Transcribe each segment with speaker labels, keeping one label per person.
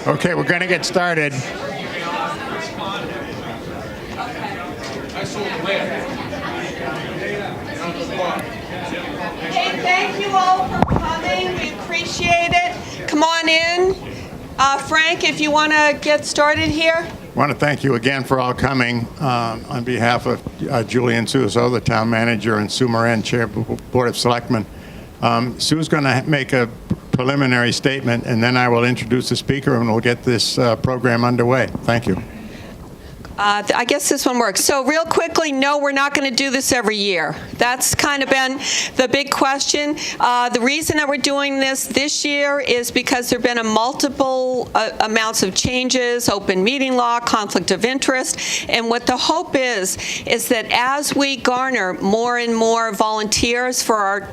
Speaker 1: Okay, we're going to get started.
Speaker 2: Hey, thank you all for coming. We appreciate it. Come on in. Frank, if you want to get started here.
Speaker 1: I want to thank you again for all coming. On behalf of Julian Suso, the town manager, and Sue Moran, Chair of the Board of Selectmen. Sue's going to make a preliminary statement, and then I will introduce the speaker, and we'll get this program underway. Thank you.
Speaker 2: I guess this one works. So real quickly, no, we're not going to do this every year. That's kind of been the big question. The reason that we're doing this year is because there have been multiple amounts of changes, open meeting law, conflict of interest, and what the hope is that as we garner more and more volunteers for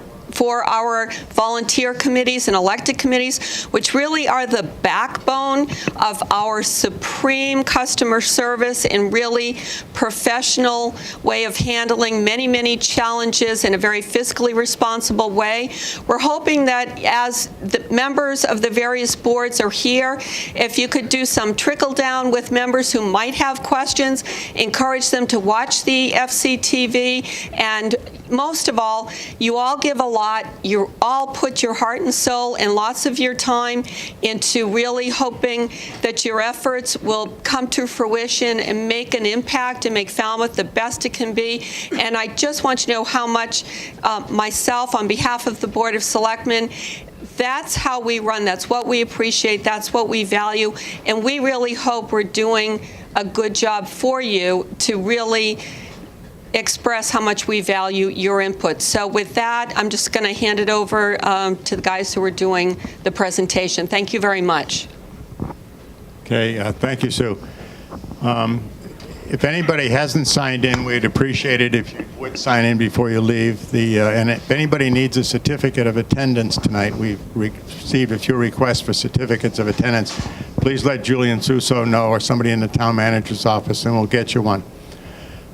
Speaker 2: our volunteer committees and elected committees, which really are the backbone of our supreme customer service and really professional way of handling many, many challenges in a very fiscally responsible way. We're hoping that as the members of the various boards are here, if you could do some trickle down with members who might have questions, encourage them to watch the FCTV, and most of all, you all give a lot. You all put your heart and soul and lots of your time into really hoping that your efforts will come to fruition and make an impact and make Falmouth the best it can be. And I just want you to know how much myself, on behalf of the Board of Selectmen, that's how we run. That's what we appreciate. That's what we value. And we really hope we're doing a good job for you to really express how much we value your input. So with that, I'm just going to hand it over to the guys who are doing the presentation. Thank you very much.
Speaker 1: Okay, thank you, Sue. If anybody hasn't signed in, we'd appreciate it if you would sign in before you leave. And if anybody needs a certificate of attendance tonight, we've received a few requests for certificates of attendance. Please let Julian Suso know or somebody in the town manager's office, and we'll get you one.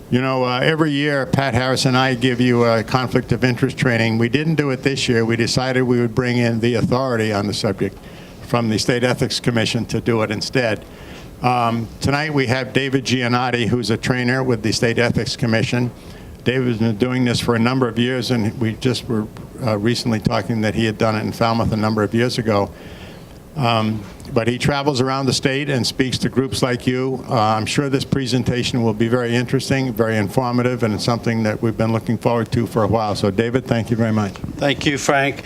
Speaker 1: You know, every year, Pat Harris and I give you a conflict of interest training. We didn't do it this year. We decided we would bring in the authority on the subject from the State Ethics Commission to do it instead. Tonight we have David Giannotti, who's a trainer with the State Ethics Commission. David's been doing this for a number of years, and we just were recently talking that he had done it in Falmouth a number of years ago. But he travels around the state and speaks to groups like you. I'm sure this presentation will be very interesting, very informative, and it's something that we've been looking forward to for a while. So, David, thank you very much.
Speaker 3: Thank you, Frank.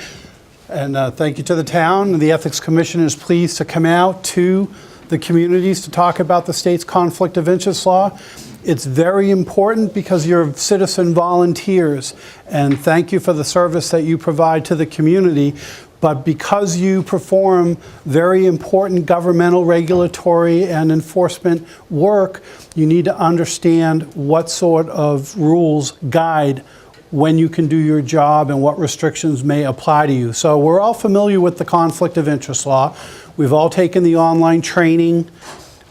Speaker 3: And thank you to the town. The Ethics Commission is pleased to come out to the communities to talk about the state's conflict of interest law. It's very important because you're citizen volunteers, and thank you for the service that you provide to the community. But because you perform very important governmental, regulatory, and enforcement work, you need to understand what sort of rules guide when you can do your job and what restrictions may apply to you. So we're all familiar with the conflict of interest law. We've all taken the online training.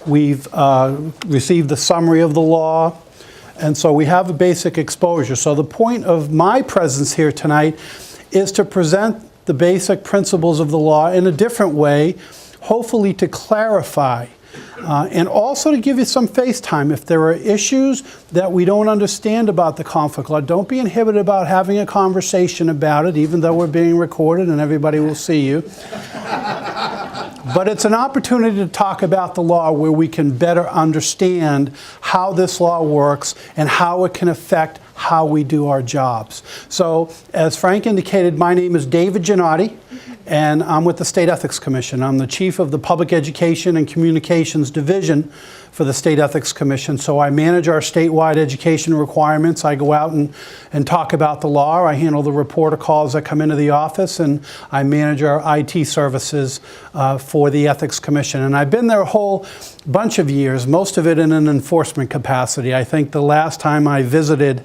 Speaker 3: We've received the summary of the law. And so we have a basic exposure. So the point of my presence here tonight is to present the basic principles of the law in a different way, hopefully to clarify, and also to give you some face time. If there are issues that we don't understand about the conflict law, don't be inhibited about having a conversation about it, even though we're being recorded and everybody will see you. But it's an opportunity to talk about the law where we can better understand how this law works and how it can affect how we do our jobs. So, as Frank indicated, my name is David Giannotti, and I'm with the State Ethics Commission. I'm the chief of the Public Education and Communications Division for the State Ethics Commission. So I manage our statewide education requirements. I go out and talk about the law. I handle the reporter calls that come into the office, and I manage our IT services for the Ethics Commission. And I've been there a whole bunch of years, most of it in an enforcement capacity. I think the last time I visited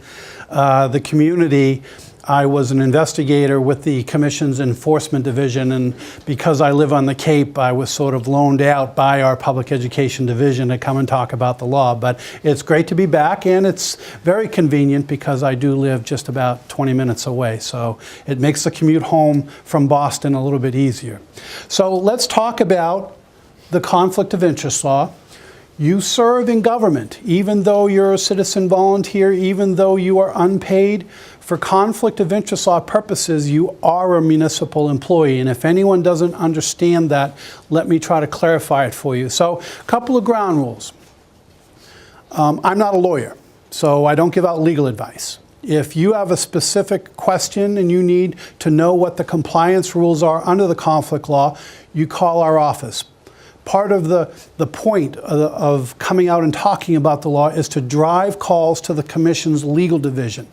Speaker 3: the community, I was an investigator with the Commission's Enforcement Division, and because I live on the Cape, I was sort of loaned out by our Public Education Division to come and talk about the law. But it's great to be back, and it's very convenient because I do live just about 20 minutes away, so it makes the commute home from Boston a little bit easier. So let's talk about the conflict of interest law. You serve in government, even though you're a citizen volunteer, even though you are unpaid. For conflict of interest law purposes, you are a municipal employee. And if anyone doesn't understand that, let me try to clarify it for you. So, a couple of ground rules. I'm not a lawyer, so I don't give out legal advice. If you have a specific question and you need to know what the compliance rules are under the conflict law, you call our office. Part of the point of coming out and talking about the law is to drive calls to the Commission's legal division.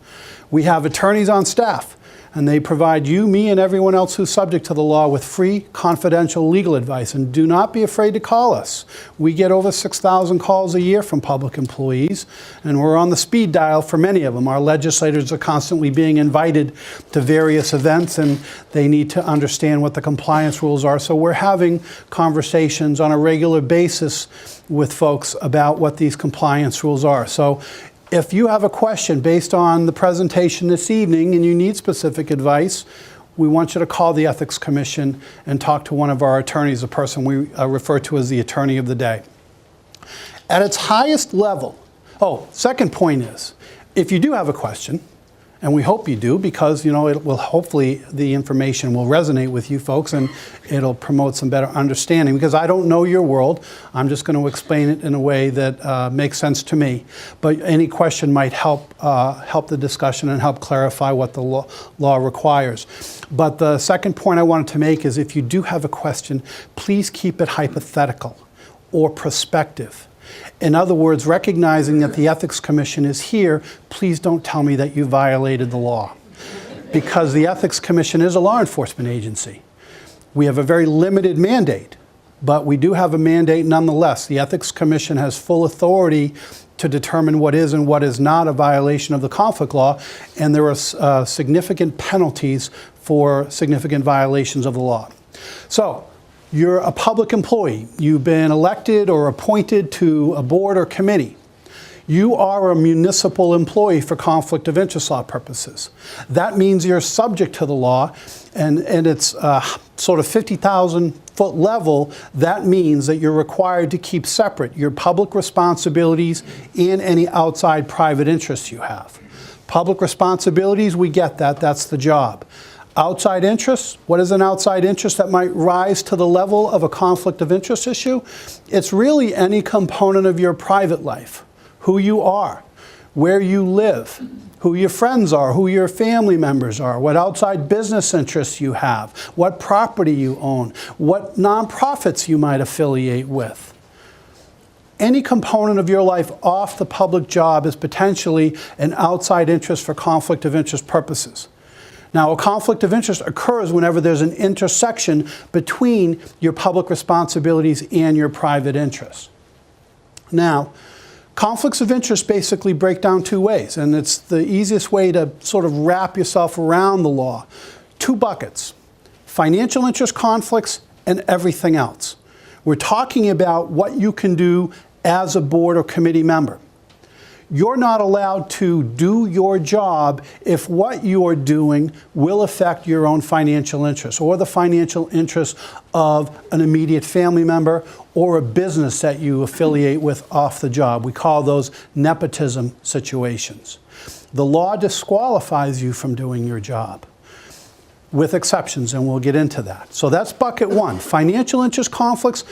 Speaker 3: We have attorneys on staff, and they provide you, me, and everyone else who's subject to the law with free, confidential legal advice. And do not be afraid to call us. We get over 6,000 calls a year from public employees, and we're on the speed dial for many of them. Our legislators are constantly being invited to various events, and they need to understand what the compliance rules are. So we're having conversations on a regular basis with folks about what these compliance rules are. So if you have a question based on the presentation this evening and you need specific advice, we want you to call the Ethics Commission and talk to one of our attorneys, a person we refer to as the attorney of the day. At its highest level, second point is, if you do have a question, and we hope you do, because it will hopefully the information will resonate with you folks and it'll promote some better understanding, because I don't know your world. I'm just going to explain it in a way that makes sense to me. But any question might help the discussion and help clarify what the law requires. But the second point I wanted to make is, if you do have a question, please keep it hypothetical or prospective. In other words, recognizing that the Ethics Commission is here, please don't tell me that you violated the law, because the Ethics Commission is a law enforcement agency. We have a very limited mandate, but we do have a mandate nonetheless. The Ethics Commission has full authority to determine what is and what is not a violation of the conflict law, and there are significant penalties for significant violations of the law. So, you're a public employee. You've been elected or appointed to a board or committee. You are a municipal employee for conflict of interest law purposes. That means you're subject to the law, and it's sort of 50,000-foot level. That means that you're required to keep separate your public responsibilities and any outside private interests you have. Public responsibilities, we get that. That's the job. Outside interests, what is an outside interest that might rise to the level of a conflict of interest issue? It's really any component of your private life, who you are, where you live, who your friends are, who your family members are, what outside business interests you have, what property you own, what nonprofits you might affiliate with. Any component of your life off the public job is potentially an outside interest for conflict of interest purposes. Now, a conflict of interest occurs whenever there's an intersection between your public responsibilities and your private interests. Now, conflicts of interest basically break down two ways, and it's the easiest way to sort of wrap yourself around the law. Two buckets: financial interest conflicts and everything else. We're talking about what you can do as a board or committee member. You're not allowed to do your job if what you are doing will affect your own financial interests or the financial interests of an immediate family member or a business that you affiliate with off the job. We call those nepotism situations. The law disqualifies you from doing your job, with exceptions, and we'll get into that. So that's bucket one. Financial interest conflicts,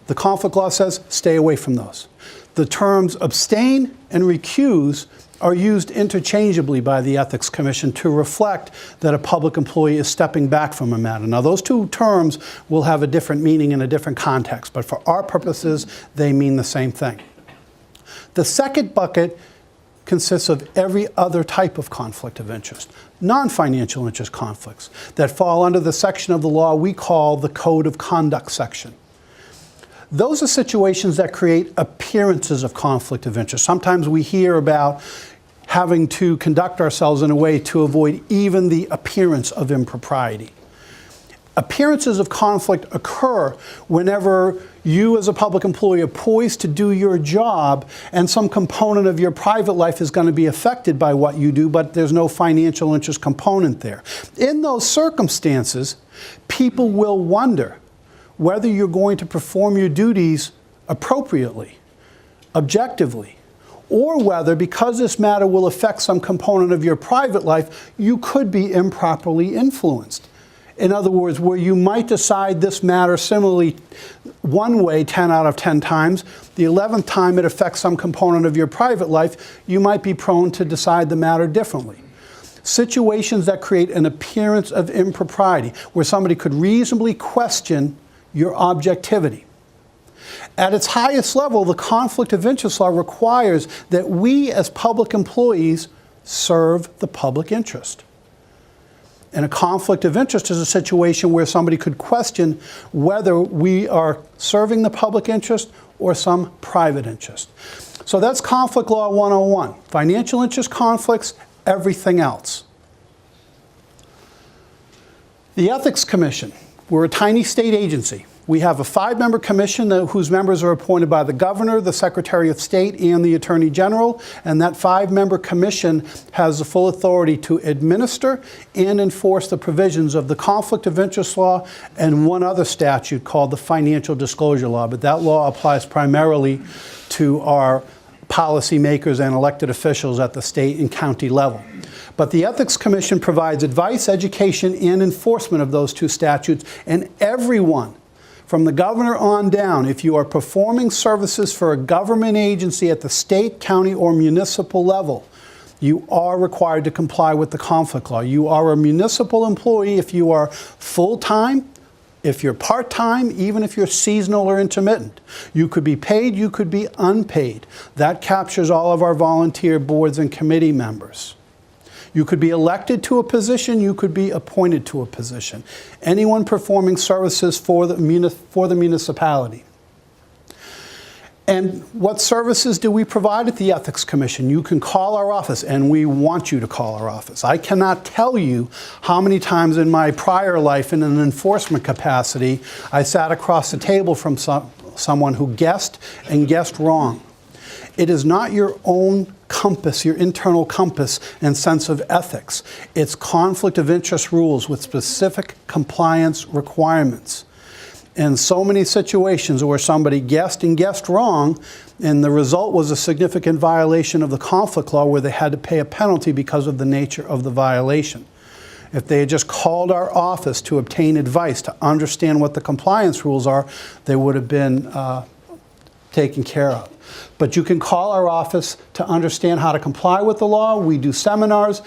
Speaker 3: the conflict law says stay away from those. The terms abstain and recuse are used interchangeably by the Ethics Commission to reflect that a public employee is stepping back from a matter. Now, those two terms will have a different meaning in a different context, but for our purposes, they mean the same thing. The second bucket consists of every other type of conflict of interest, non-financial interest conflicts that fall under the section of the law we call the Code of Conduct section. Those are situations that create appearances of conflict of interest. Sometimes we hear about having to conduct ourselves in a way to avoid even the appearance of impropriety. Appearances of conflict occur whenever you as a public employee are poised to do your job and some component of your private life is going to be affected by what you do, but there's no financial interest component there. In those circumstances, people will wonder whether you're going to perform your duties appropriately, objectively, or whether, because this matter will affect some component of your private life, you could be improperly influenced. In other words, where you might decide this matter similarly one way 10 out of 10 times, the 11th time it affects some component of your private life, you might be prone to decide the matter differently. Situations that create an appearance of impropriety, where somebody could reasonably question your objectivity. At its highest level, the conflict of interest law requires that we as public employees serve the public interest. And a conflict of interest is a situation where somebody could question whether we are serving the public interest or some private interest. So that's Conflict Law 101. Financial interest conflicts, everything else. The Ethics Commission. We're a tiny state agency. We have a 5-member commission whose members are appointed by the governor, the Secretary of State, and the Attorney General. And that 5-member commission has the full authority to administer and enforce the provisions of the Conflict of Interest Law and one other statute called the Financial Disclosure Law. But that law applies primarily to our policymakers and elected officials at the state and county level. But the Ethics Commission provides advice, education, and enforcement of those 2 statutes, and everyone, from the governor on down, if you are performing services for a government agency at the state, county, or municipal level, you are required to comply with the conflict law. You are a municipal employee if you are full-time, if you're part-time, even if you're seasonal or intermittent. You could be paid, you could be unpaid. That captures all of our volunteer boards and committee members. You could be elected to a position, you could be appointed to a position. Anyone performing services for the municipality. And what services do we provide at the Ethics Commission? You can call our office, and we want you to call our office. I cannot tell you how many times in my prior life in an enforcement capacity I sat across the table from someone who guessed and guessed wrong. It is not your own compass, your internal compass and sense of ethics. It's conflict of interest rules with specific compliance requirements. In so many situations where somebody guessed and guessed wrong, and the result was a significant violation of the conflict law where they had to pay a penalty because of the nature of the violation. If they had just called our office to obtain advice, to understand what the compliance rules are, they would have been taken care of. But you can call our office to understand how to comply with the law. We do seminars.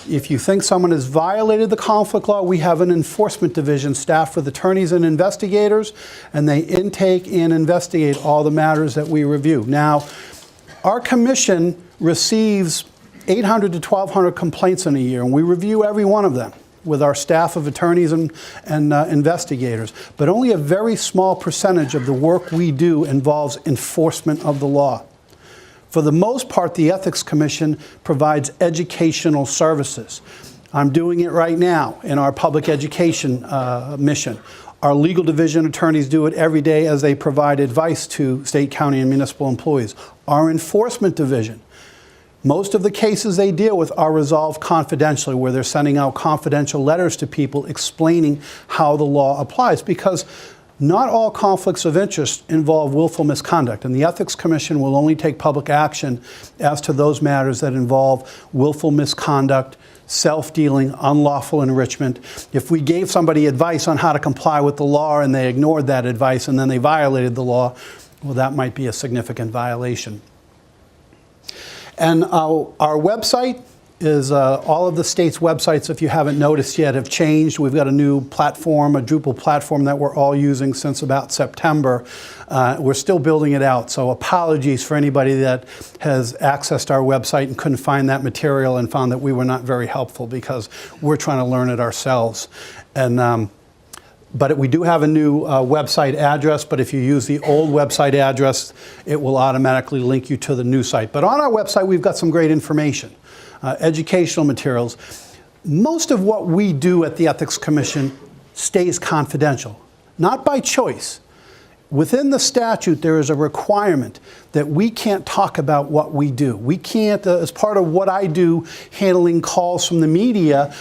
Speaker 3: If you think someone has violated the conflict law, we have an enforcement division staffed with attorneys and investigators, and they intake and investigate all the matters that we review. Now, our commission receives 800 to 1,200 complaints in a year, and we review every one of them with our staff of attorneys and investigators. But only a very small percentage of the work we do involves enforcement of the law. For the most part, the Ethics Commission provides educational services. I'm doing it right now in our public education mission. Our legal division attorneys do it every day as they provide advice to state, county, and municipal employees. Our enforcement division, most of the cases they deal with are resolved confidentially, where they're sending out confidential letters to people explaining how the law applies, because not all conflicts of interest involve willful misconduct, and the Ethics Commission will only take public action as to those matters that involve willful misconduct, self-dealing, unlawful enrichment. If we gave somebody advice on how to comply with the law and they ignored that advice and then they violated the law, well, that might be a significant violation. And our website is all of the state's websites, if you haven't noticed yet, have changed. We've got a new platform, a Drupal platform that we're all using since about September. We're still building it out, so apologies for anybody that has accessed our website and couldn't find that material and found that we were not very helpful, because we're trying to learn it ourselves. And But we do have a new website address, but if you use the old website address, it will automatically link you to the new site. But on our website, we've got some great information, educational materials. Most of what we do at the Ethics Commission stays confidential, not by choice. Within the statute, there is a requirement that we can't talk about what we do. We can't, as part of what I do, handling calls from the media,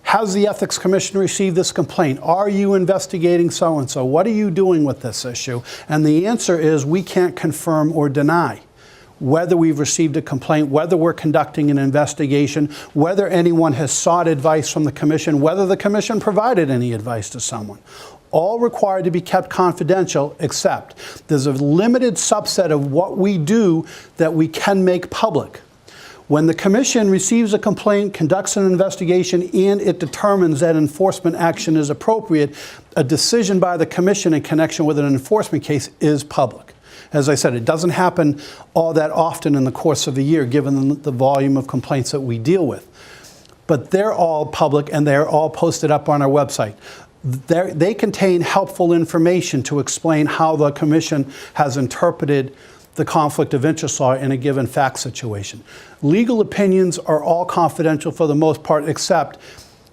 Speaker 3: has the Ethics Commission received this complaint? Are you investigating so-and-so? What are you doing with this issue? And the answer is we can't confirm or deny whether we've received a complaint, whether we're conducting an investigation, whether anyone has sought advice from the Commission, whether the Commission provided any advice to someone. All required to be kept confidential, except there's a limited subset of what we do that we can make public. When the Commission receives a complaint, conducts an investigation, and it determines that enforcement action is appropriate, a decision by the Commission in connection with an enforcement case is public. As I said, it doesn't happen all that often in the course of a year, given the volume of complaints that we deal with. But they're all public, and they're all posted up on our website. They contain helpful information to explain how the Commission has interpreted the conflict of interest law in a given fact situation. Legal opinions are all confidential for the most part, except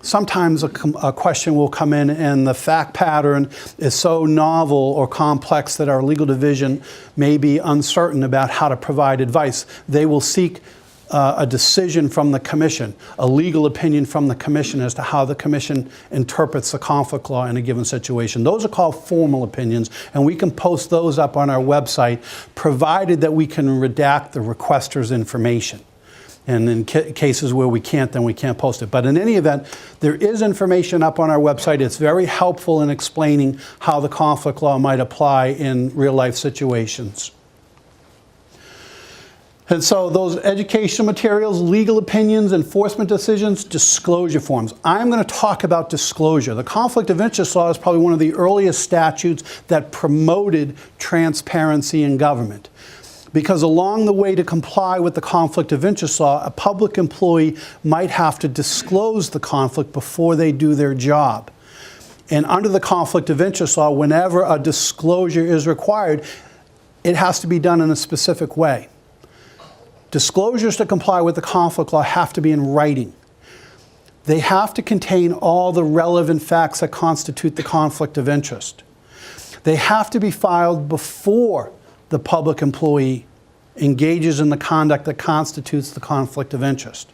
Speaker 3: sometimes a question will come in and the fact pattern is so novel or complex that our legal division may be uncertain about how to provide advice. They will seek a decision from the Commission, a legal opinion from the Commission as to how the Commission interprets the conflict law in a given situation. Those are called formal opinions, and we can post those up on our website, provided that we can redact the requester's information. And in cases where we can't, then we can't post it. But in any event, there is information up on our website. It's very helpful in explaining how the conflict law might apply in real-life situations. And so those educational materials, legal opinions, enforcement decisions, disclosure forms. I'm going to talk about disclosure. The conflict of interest law is probably one of the earliest statutes that promoted transparency in government. Because along the way to comply with the conflict of interest law, a public employee might have to disclose the conflict before they do their job. And under the conflict of interest law, whenever a disclosure is required, it has to be done in a specific way. Disclosures to comply with the conflict law have to be in writing. They have to contain all the relevant facts that constitute the conflict of interest. They have to be filed before the public employee engages in the conduct that constitutes the conflict of interest.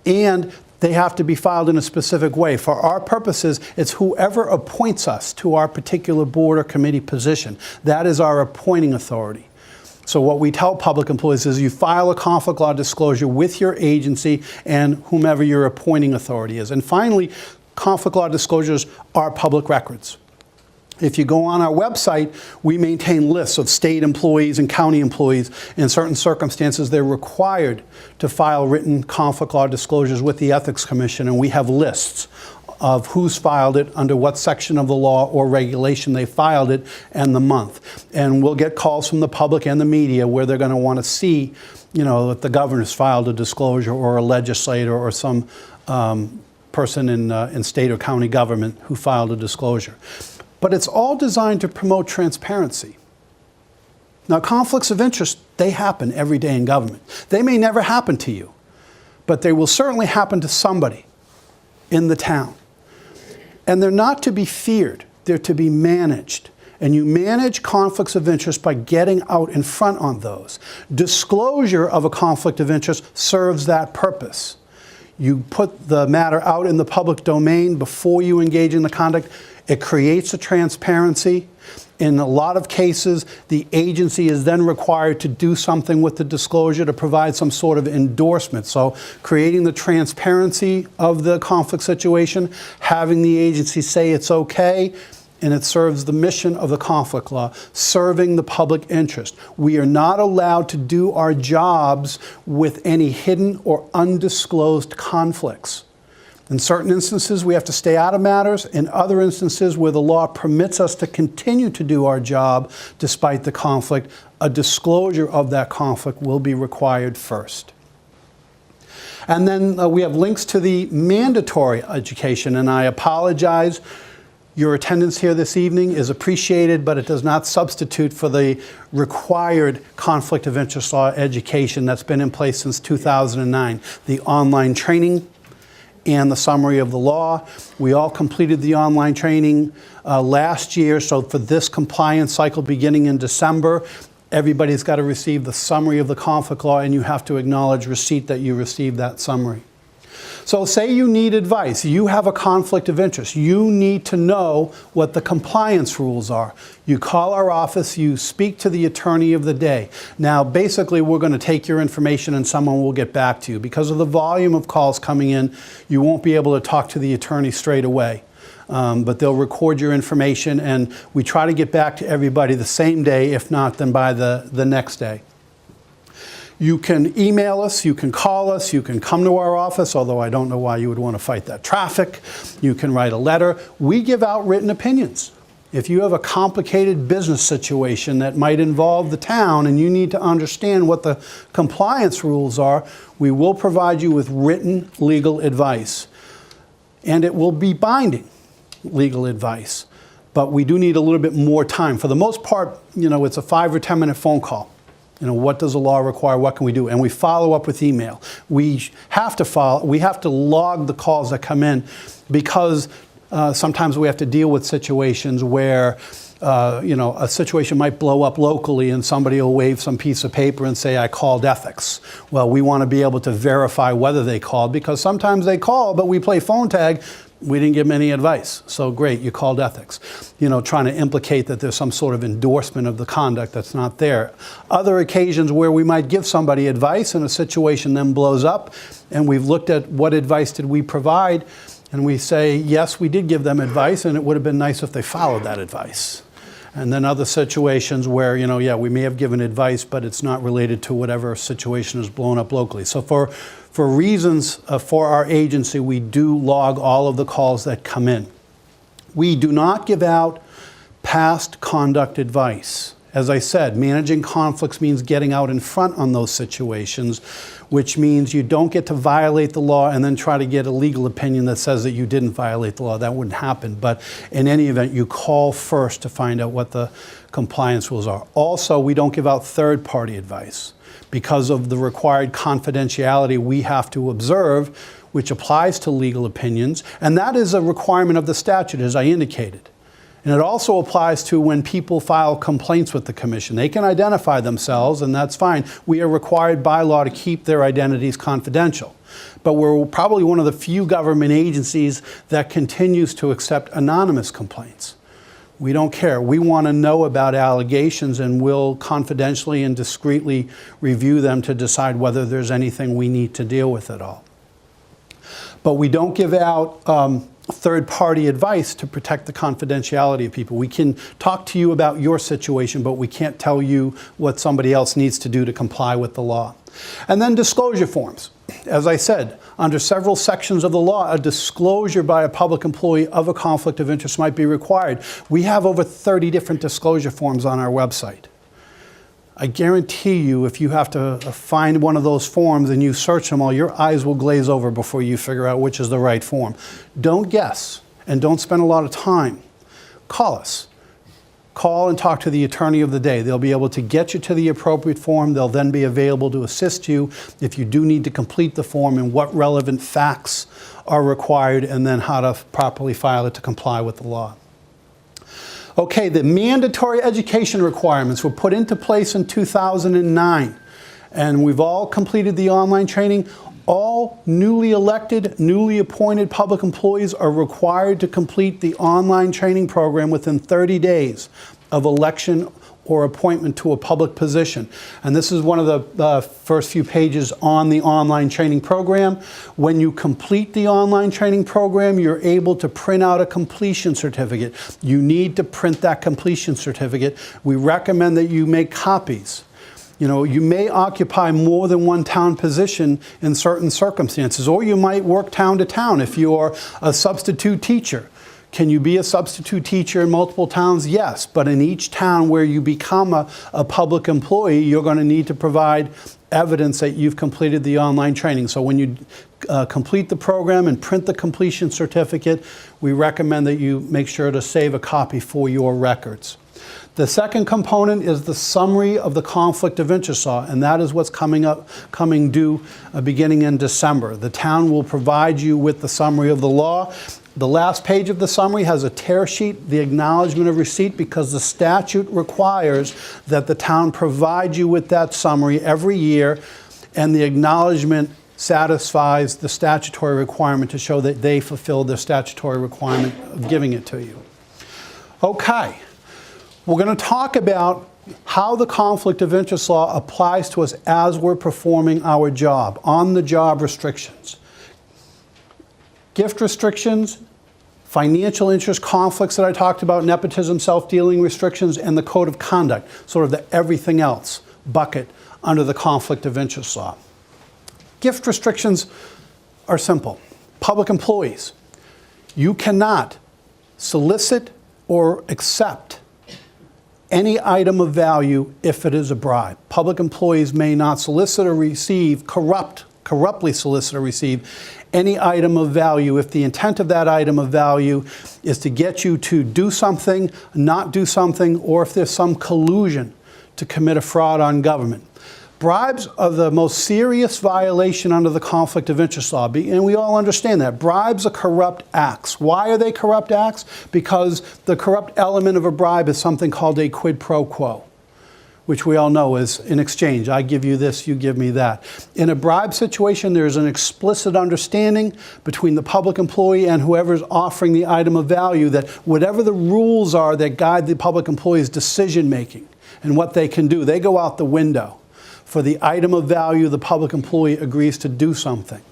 Speaker 3: And they have to be filed in a specific way. For our purposes, it's whoever appoints us to our particular board or committee position. That is our appointing authority. So what we tell public employees is you file a conflict law disclosure with your agency and whomever your appointing authority is. And finally, conflict law disclosures are public records. If you go on our website, we maintain lists of state employees and county employees. In certain circumstances, they're required to file written conflict law disclosures with the Ethics Commission, and we have lists of who's filed it, under what section of the law or regulation they filed it, and the month. And we'll get calls from the public and the media where they're going to want to see, that the governor's filed a disclosure, or a legislator, or some person in state or county government who filed a disclosure. But it's all designed to promote transparency. Now, conflicts of interest, they happen every day in government. They may never happen to you, but they will certainly happen to somebody in the town. And they're not to be feared, they're to be managed. And you manage conflicts of interest by getting out in front on those. Disclosure of a conflict of interest serves that purpose. You put the matter out in the public domain before you engage in the conduct. It creates a transparency. In a lot of cases, the agency is then required to do something with the disclosure to provide some sort of endorsement. So creating the transparency of the conflict situation, having the agency say it's okay, and it serves the mission of the conflict law, serving the public interest. We are not allowed to do our jobs with any hidden or undisclosed conflicts. In certain instances, we have to stay out of matters. In other instances, where the law permits us to continue to do our job despite the conflict, a disclosure of that conflict will be required first. And then we have links to the mandatory education, and I apologize. Your attendance here this evening is appreciated, but it does not substitute for the required conflict of interest law education that's been in place since 2009. The online training and the summary of the law. We all completed the online training last year, so for this compliance cycle beginning in December, everybody's got to receive the summary of the conflict law, and you have to acknowledge receipt that you received that summary. So say you need advice, you have a conflict of interest, you need to know what the compliance rules are. You call our office, you speak to the attorney of the day. Now basically we're going to take your information and someone will get back to you. Because of the volume of calls coming in, you won't be able to talk to the attorney straight away. But they'll record your information, and we try to get back to everybody the same day, if not then by the next day. You can email us, you can call us, you can come to our office, although I don't know why you would want to fight that traffic. You can write a letter. We give out written opinions. If you have a complicated business situation that might involve the town and you need to understand what the compliance rules are, we will provide you with written legal advice. And it will be binding legal advice. But we do need a little bit more time. For the most part, it's a 5 or 10 minute phone call. What does the law require? What can we do? And we follow up with email. We have to log the calls that come in, because sometimes we have to deal with situations where a situation might blow up locally and somebody will wave some piece of paper and say, I called ethics. Well, we want to be able to verify whether they called, because sometimes they call, but we play phone tag. We didn't give them any advice. So great, you called ethics. Trying to implicate that there's some sort of endorsement of the conduct that's not there. Other occasions where we might give somebody advice and a situation then blows up, and we've looked at what advice did we provide, and we say, yes, we did give them advice, and it would have been nice if they followed that advice. And then other situations where, we may have given advice, but it's not related to whatever situation is blown up locally. So for reasons for our agency, we do log all of the calls that come in. We do not give out past conduct advice. As I said, managing conflicts means getting out in front on those situations, which means you don't get to violate the law and then try to get a legal opinion that says that you didn't violate the law. That wouldn't happen. But in any event, you call first to find out what the compliance rules are. Also, we don't give out third-party advice. Because of the required confidentiality we have to observe, which applies to legal opinions, and that is a requirement of the statute, as I indicated. And it also applies to when people file complaints with the commission. They can identify themselves, and that's fine. We are required by law to keep their identities confidential. But we're probably one of the few government agencies that continues to accept anonymous complaints. We don't care. We want to know about allegations, and we'll confidentially and discreetly review them to decide whether there's anything we need to deal with at all. But we don't give out third-party advice to protect the confidentiality of people. We can talk to you about your situation, but we can't tell you what somebody else needs to do to comply with the law. And then disclosure forms. As I said, under several sections of the law, a disclosure by a public employee of a conflict of interest might be required. We have over 30 different disclosure forms on our website. I guarantee you, if you have to find one of those forms and you search them all, your eyes will glaze over before you figure out which is the right form. Don't guess, and don't spend a lot of time. Call us. Call and talk to the attorney of the day. They'll be able to get you to the appropriate form. They'll then be available to assist you if you do need to complete the form and what relevant facts are required, and then how to properly file it to comply with the law. Okay, the mandatory education requirements were put into place in 2009, and we've all completed the online training. All newly elected, newly appointed public employees are required to complete the online training program within 30 days of election or appointment to a public position. And this is one of the first few pages on the online training program. When you complete the online training program, you're able to print out a completion certificate. You need to print that completion certificate. We recommend that you make copies. You may occupy more than one town position in certain circumstances, or you might work town to town if you're a substitute teacher. Can you be a substitute teacher in multiple towns? Yes, but in each town where you become a public employee, you're going to need to provide evidence that you've completed the online training. So when you complete the program and print the completion certificate, we recommend that you make sure to save a copy for your records. The second component is the summary of the conflict of interest law, and that is what's coming due beginning in December. The town will provide you with the summary of the law. The last page of the summary has a tear sheet, the acknowledgement of receipt, because the statute requires that the town provide you with that summary every year, and the acknowledgement satisfies the statutory requirement to show that they fulfill the statutory requirement of giving it to you. Okay. We're going to talk about how the conflict of interest law applies to us as we're performing our job, on-the-job restrictions. Gift restrictions, financial interest conflicts that I talked about, nepotism, self-dealing restrictions, and the code of conduct, sort of the everything else bucket under the conflict of interest law. Gift restrictions are simple. Public employees, you cannot solicit or accept any item of value if it is a bribe. Public employees may not solicit or receive, corruptly solicit or receive any item of value if the intent of that item of value is to get you to do something, not do something, or if there's some collusion to commit a fraud on government. Bribes are the most serious violation under the conflict of interest law, and we all understand that. Bribes are corrupt acts. Why are they corrupt acts? Because the corrupt element of a bribe is something called a quid pro quo, which we all know is in exchange. I give you this, you give me that. In a bribe situation, there's an explicit understanding between the public employee and whoever's offering the item of value that whatever the rules are that guide the public employee's decision making and what they can do, they go out the window. For the item of value, the public employee agrees to do something.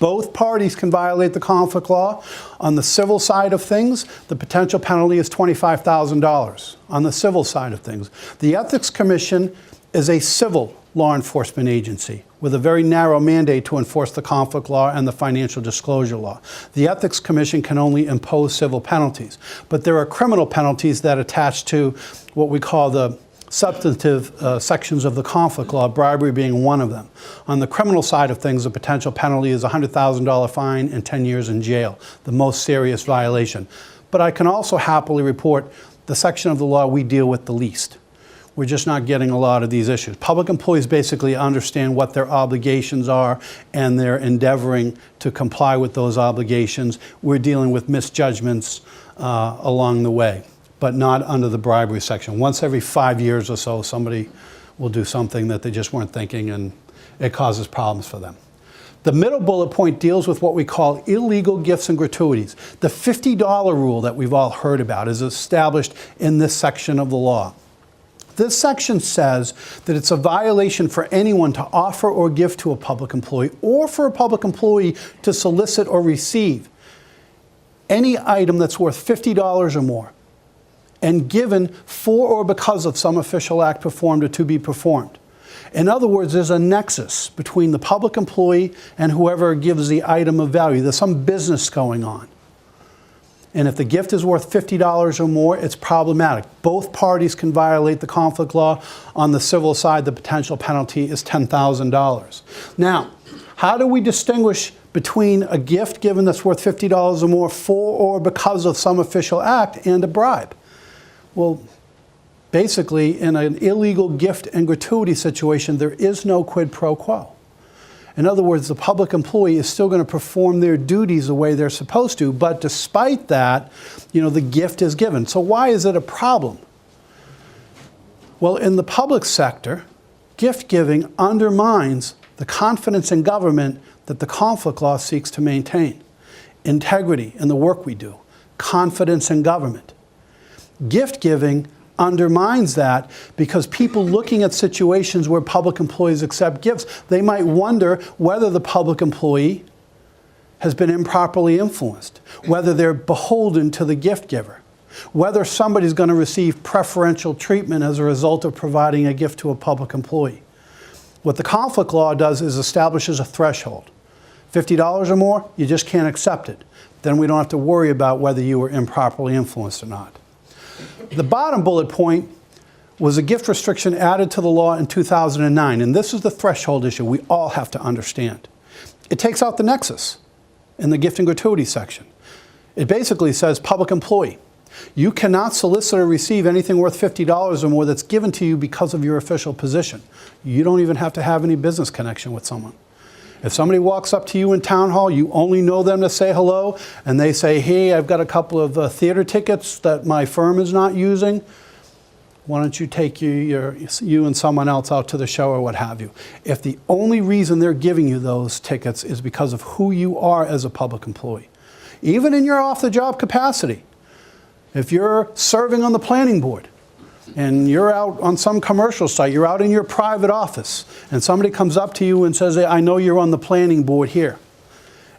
Speaker 3: Both parties can violate the conflict law. On the civil side of things, the potential penalty is $25,000. On the civil side of things, the Ethics Commission is a civil law enforcement agency with a very narrow mandate to enforce the conflict law and the financial disclosure law. The Ethics Commission can only impose civil penalties, but there are criminal penalties that attach to what we call the substantive sections of the conflict law, bribery being one of them. On the criminal side of things, the potential penalty is a $100,000 fine and 10 years in jail, the most serious violation. But I can also happily report the section of the law we deal with the least. We're just not getting a lot of these issues. Public employees basically understand what their obligations are, and they're endeavoring to comply with those obligations. We're dealing with misjudgments along the way, but not under the bribery section. Once every 5 years or so, somebody will do something that they just weren't thinking, and it causes problems for them. The middle bullet point deals with what we call illegal gifts and gratuities. The $50 rule that we've all heard about is established in this section of the law. This section says that it's a violation for anyone to offer or give to a public employee, or for a public employee to solicit or receive any item that's worth $50 or more, and given for or because of some official act performed or to be performed. In other words, there's a nexus between the public employee and whoever gives the item of value. There's some business going on. And if the gift is worth $50 or more, it's problematic. Both parties can violate the conflict law. On the civil side, the potential penalty is $10,000. Now, how do we distinguish between a gift given that's worth $50 or more for or because of some official act and a bribe? Well, basically, in an illegal gift and gratuity situation, there is no quid pro quo. In other words, the public employee is still going to perform their duties the way they're supposed to, but despite that, the gift is given. So why is it a problem? Well, in the public sector, gift giving undermines the confidence in government that the conflict law seeks to maintain. Integrity in the work we do, confidence in government. Gift giving undermines that because people looking at situations where public employees accept gifts, they might wonder whether the public employee has been improperly influenced, whether they're beholden to the gift giver, whether somebody's going to receive preferential treatment as a result of providing a gift to a public employee. What the conflict law does is establishes a threshold. $50 or more, you just can't accept it. Then we don't have to worry about whether you were improperly influenced or not. The bottom bullet point was a gift restriction added to the law in 2009, and this is the threshold issue we all have to understand. It takes out the nexus in the gift and gratuity section. It basically says public employee. You cannot solicit or receive anything worth $50 or more that's given to you because of your official position. You don't even have to have any business connection with someone. If somebody walks up to you in town hall, you only know them to say hello, and they say, hey, I've got a couple of theater tickets that my firm is not using. Why don't you take you and someone else out to the show or what have you? If the only reason they're giving you those tickets is because of who you are as a public employee, even in your off-the-job capacity, if you're serving on the planning board and you're out on some commercial site, you're out in your private office, and somebody comes up to you and says, I know you're on the planning board here,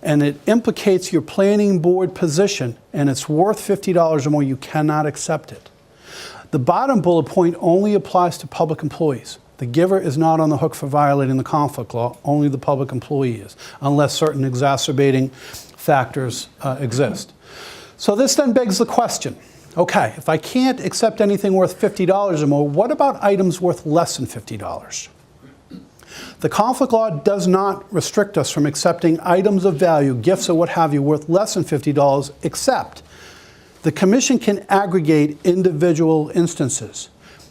Speaker 3: and it implicates your planning board position and it's worth $50 or more, you cannot accept it. The bottom bullet point only applies to public employees. The giver is not on the hook for violating the conflict law, only the public employee is, unless certain exacerbating factors exist. So this then begs the question, okay, if I can't accept anything worth $50 or more, what about items worth less than $50? The conflict law does not restrict us from accepting items of value, gifts or what have you, worth less than $50, except the Commission can aggregate individual instances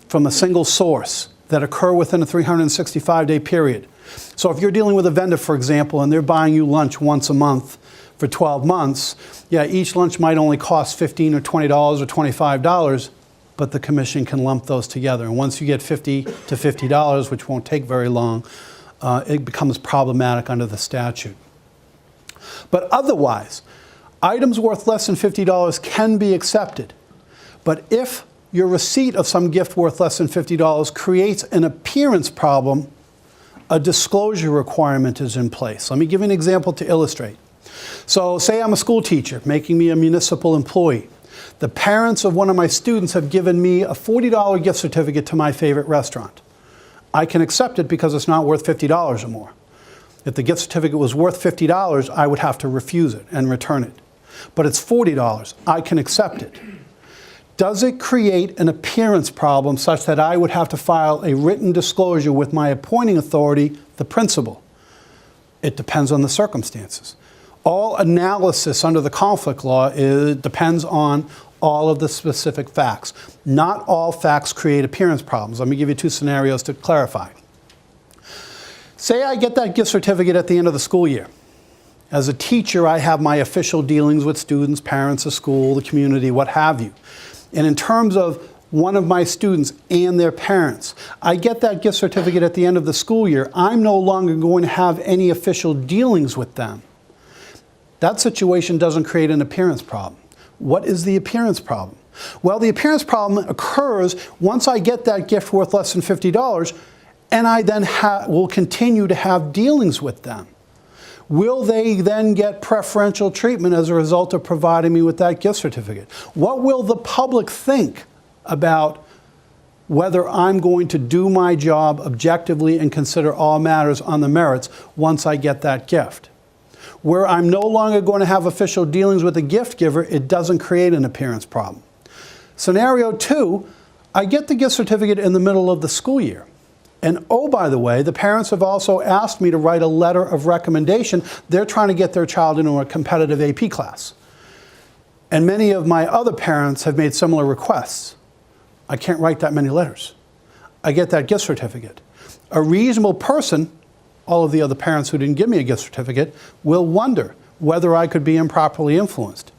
Speaker 3: from a single source that occur within a 365-day period. So if you're dealing with a vendor, for example, and they're buying you lunch once a month for 12 months, yeah, each lunch might only cost $15 or $20 or $25, but the Commission can lump those together. And once you get $50 to $50, which won't take very long, it becomes problematic under the statute. But otherwise, items worth less than $50 can be accepted. But if your receipt of some gift worth less than $50 creates an appearance problem, a disclosure requirement is in place. Let me give you an example to illustrate. So say I'm a school teacher, making me a municipal employee. The parents of one of my students have given me a $40 gift certificate to my favorite restaurant. I can accept it because it's not worth $50 or more. If the gift certificate was worth $50, I would have to refuse it and return it. But it's $40. I can accept it. Does it create an appearance problem such that I would have to file a written disclosure with my appointing authority, the principal? It depends on the circumstances. All analysis under the conflict law depends on all of the specific facts. Not all facts create appearance problems. Let me give you two scenarios to clarify. Say I get that gift certificate at the end of the school year. As a teacher, I have my official dealings with students, parents, the school, the community, what have you. And in terms of one of my students and their parents, I get that gift certificate at the end of the school year. I'm no longer going to have any official dealings with them. That situation doesn't create an appearance problem. What is the appearance problem? Well, the appearance problem occurs once I get that gift worth less than $50, and I then will continue to have dealings with them. Will they then get preferential treatment as a result of providing me with that gift certificate? What will the public think about whether I'm going to do my job objectively and consider all matters on the merits once I get that gift? Where I'm no longer going to have official dealings with the gift giver, it doesn't create an appearance problem. Scenario 2, I get the gift certificate in the middle of the school year. And oh, by the way, the parents have also asked me to write a letter of recommendation. They're trying to get their child into a competitive AP class. And many of my other parents have made similar requests. I can't write that many letters. I get that gift certificate. A reasonable person, all of the other parents who didn't give me a gift certificate, will wonder whether I could be improperly influenced.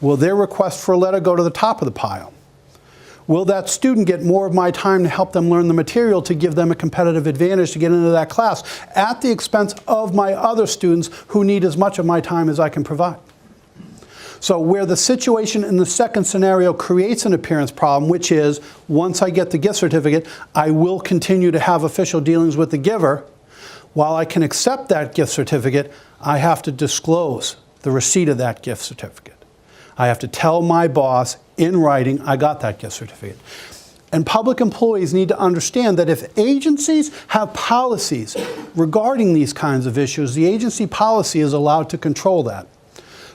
Speaker 3: Will their request for a letter go to the top of the pile? Will that student get more of my time to help them learn the material to give them a competitive advantage to get into that class at the expense of my other students who need as much of my time as I can provide? So where the situation in the second scenario creates an appearance problem, which is once I get the gift certificate, I will continue to have official dealings with the giver. While I can accept that gift certificate, I have to disclose the receipt of that gift certificate. I have to tell my boss in writing, I got that gift certificate. And public employees need to understand that if agencies have policies regarding these kinds of issues, the agency policy is allowed to control that.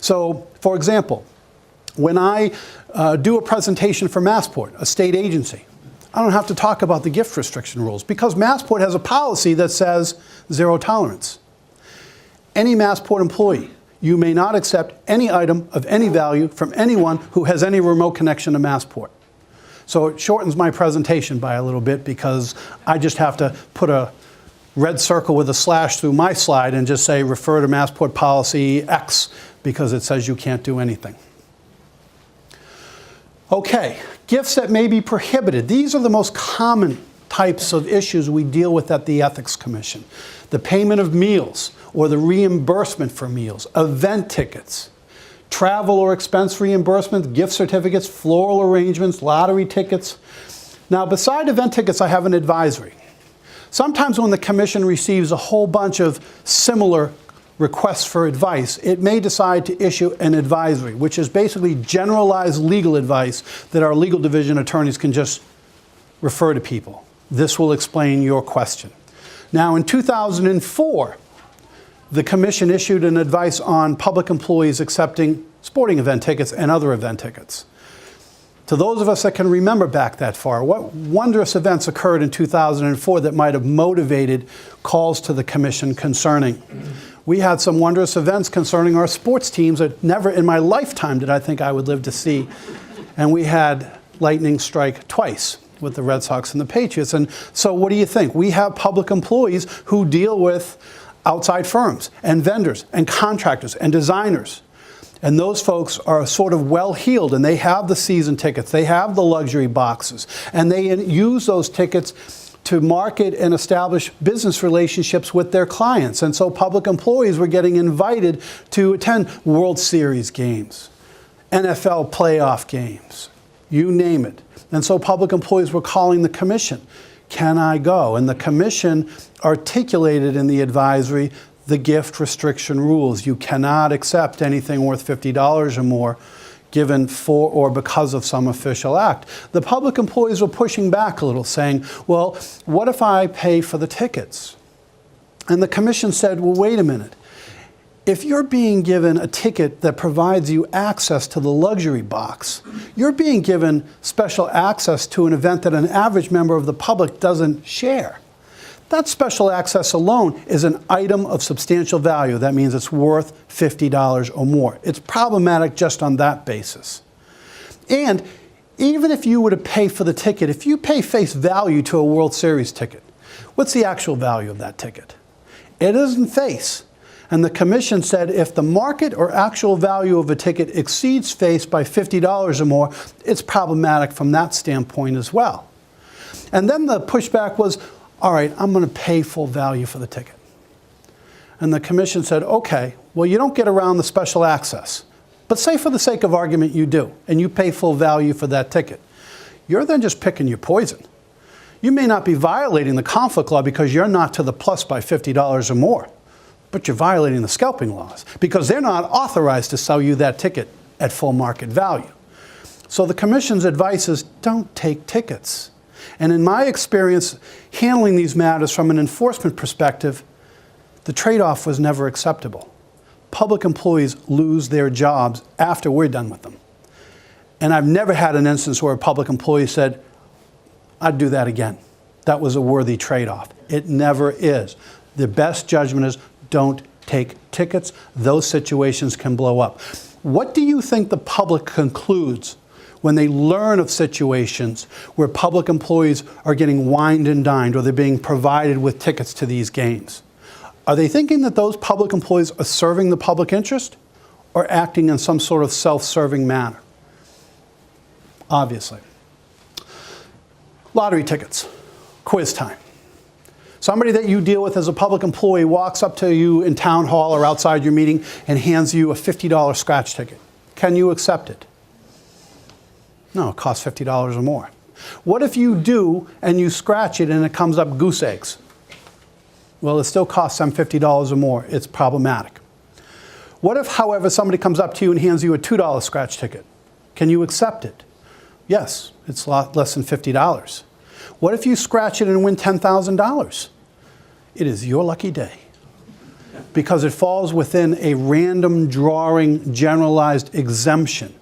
Speaker 3: So, for example, when I do a presentation for Massport, a state agency, I don't have to talk about the gift restriction rules because Massport has a policy that says zero tolerance. Any Massport employee, you may not accept any item of any value from anyone who has any remote connection to Massport. So it shortens my presentation by a little bit because I just have to put a red circle with a slash through my slide and just say refer to Massport policy X because it says you can't do anything. Okay, gifts that may be prohibited. These are the most common types of issues we deal with at the Ethics Commission. The payment of meals or the reimbursement for meals, event tickets, travel or expense reimbursement, gift certificates, floral arrangements, lottery tickets. Now, beside event tickets, I have an advisory. Sometimes when the Commission receives a whole bunch of similar requests for advice, it may decide to issue an advisory, which is basically generalized legal advice that our legal division attorneys can just refer to people. This will explain your question. Now, in 2004, the Commission issued an advice on public employees accepting sporting event tickets and other event tickets. To those of us that can remember back that far, what wondrous events occurred in 2004 that might have motivated calls to the Commission concerning? We had some wondrous events concerning our sports teams that never in my lifetime did I think I would live to see. And we had lightning strike twice with the Red Sox and the Patriots. And so what do you think? We have public employees who deal with outside firms and vendors and contractors and designers. And those folks are sort of well-heeled and they have the season tickets, they have the luxury boxes, and they use those tickets to market and establish business relationships with their clients. And so public employees were getting invited to attend World Series games, NFL playoff games, you name it. And so public employees were calling the Commission, can I go? And the Commission articulated in the advisory the gift restriction rules. You cannot accept anything worth $50 or more given for or because of some official act. The public employees were pushing back a little, saying, well, what if I pay for the tickets? And the Commission said, well, wait a minute. If you're being given a ticket that provides you access to the luxury box, you're being given special access to an event that an average member of the public doesn't share. That special access alone is an item of substantial value. That means it's worth $50 or more. It's problematic just on that basis. And even if you were to pay for the ticket, if you pay face value to a World Series ticket, what's the actual value of that ticket? It isn't face. And the Commission said if the market or actual value of a ticket exceeds face by $50 or more, it's problematic from that standpoint as well. And then the pushback was, all right, I'm going to pay full value for the ticket. And the Commission said, okay, well, you don't get around the special access. But say for the sake of argument you do, and you pay full value for that ticket. You're then just picking your poison. You may not be violating the conflict law because you're not to the plus by $50 or more. But you're violating the scalping laws because they're not authorized to sell you that ticket at full market value. So the Commission's advice is don't take tickets. And in my experience handling these matters from an enforcement perspective, the trade-off was never acceptable. Public employees lose their jobs after we're done with them. And I've never had an instance where a public employee said, I'd do that again. That was a worthy trade-off. It never is. The best judgment is don't take tickets. Those situations can blow up. What do you think the public concludes when they learn of situations where public employees are getting wined and dined or they're being provided with tickets to these games? Are they thinking that those public employees are serving the public interest or acting in some sort of self-serving manner? Obviously. Lottery tickets. Quiz time. Somebody that you deal with as a public employee walks up to you in town hall or outside your meeting and hands you a $50 scratch ticket. Can you accept it? No, it costs $50 or more. What if you do and you scratch it and it comes up goose eggs? Well, it still costs them $50 or more. It's problematic. What if, however, somebody comes up to you and hands you a $2 scratch ticket? Can you accept it? Yes, it's a lot less than $50. What if you scratch it and win $10,000? It is your lucky day, because it falls within a random drawing generalized exemption.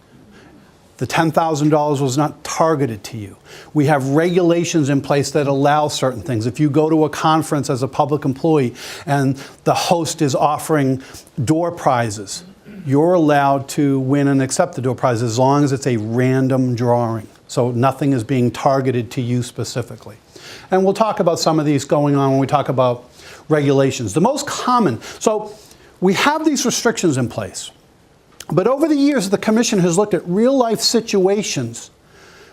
Speaker 3: The $10,000 was not targeted to you. We have regulations in place that allow certain things. If you go to a conference as a public employee and the host is offering door prizes, you're allowed to win and accept the door prize as long as it's a random drawing. So nothing is being targeted to you specifically. And we'll talk about some of these going on when we talk about regulations. The most common, so we have these restrictions in place. But over the years, the Commission has looked at real-life situations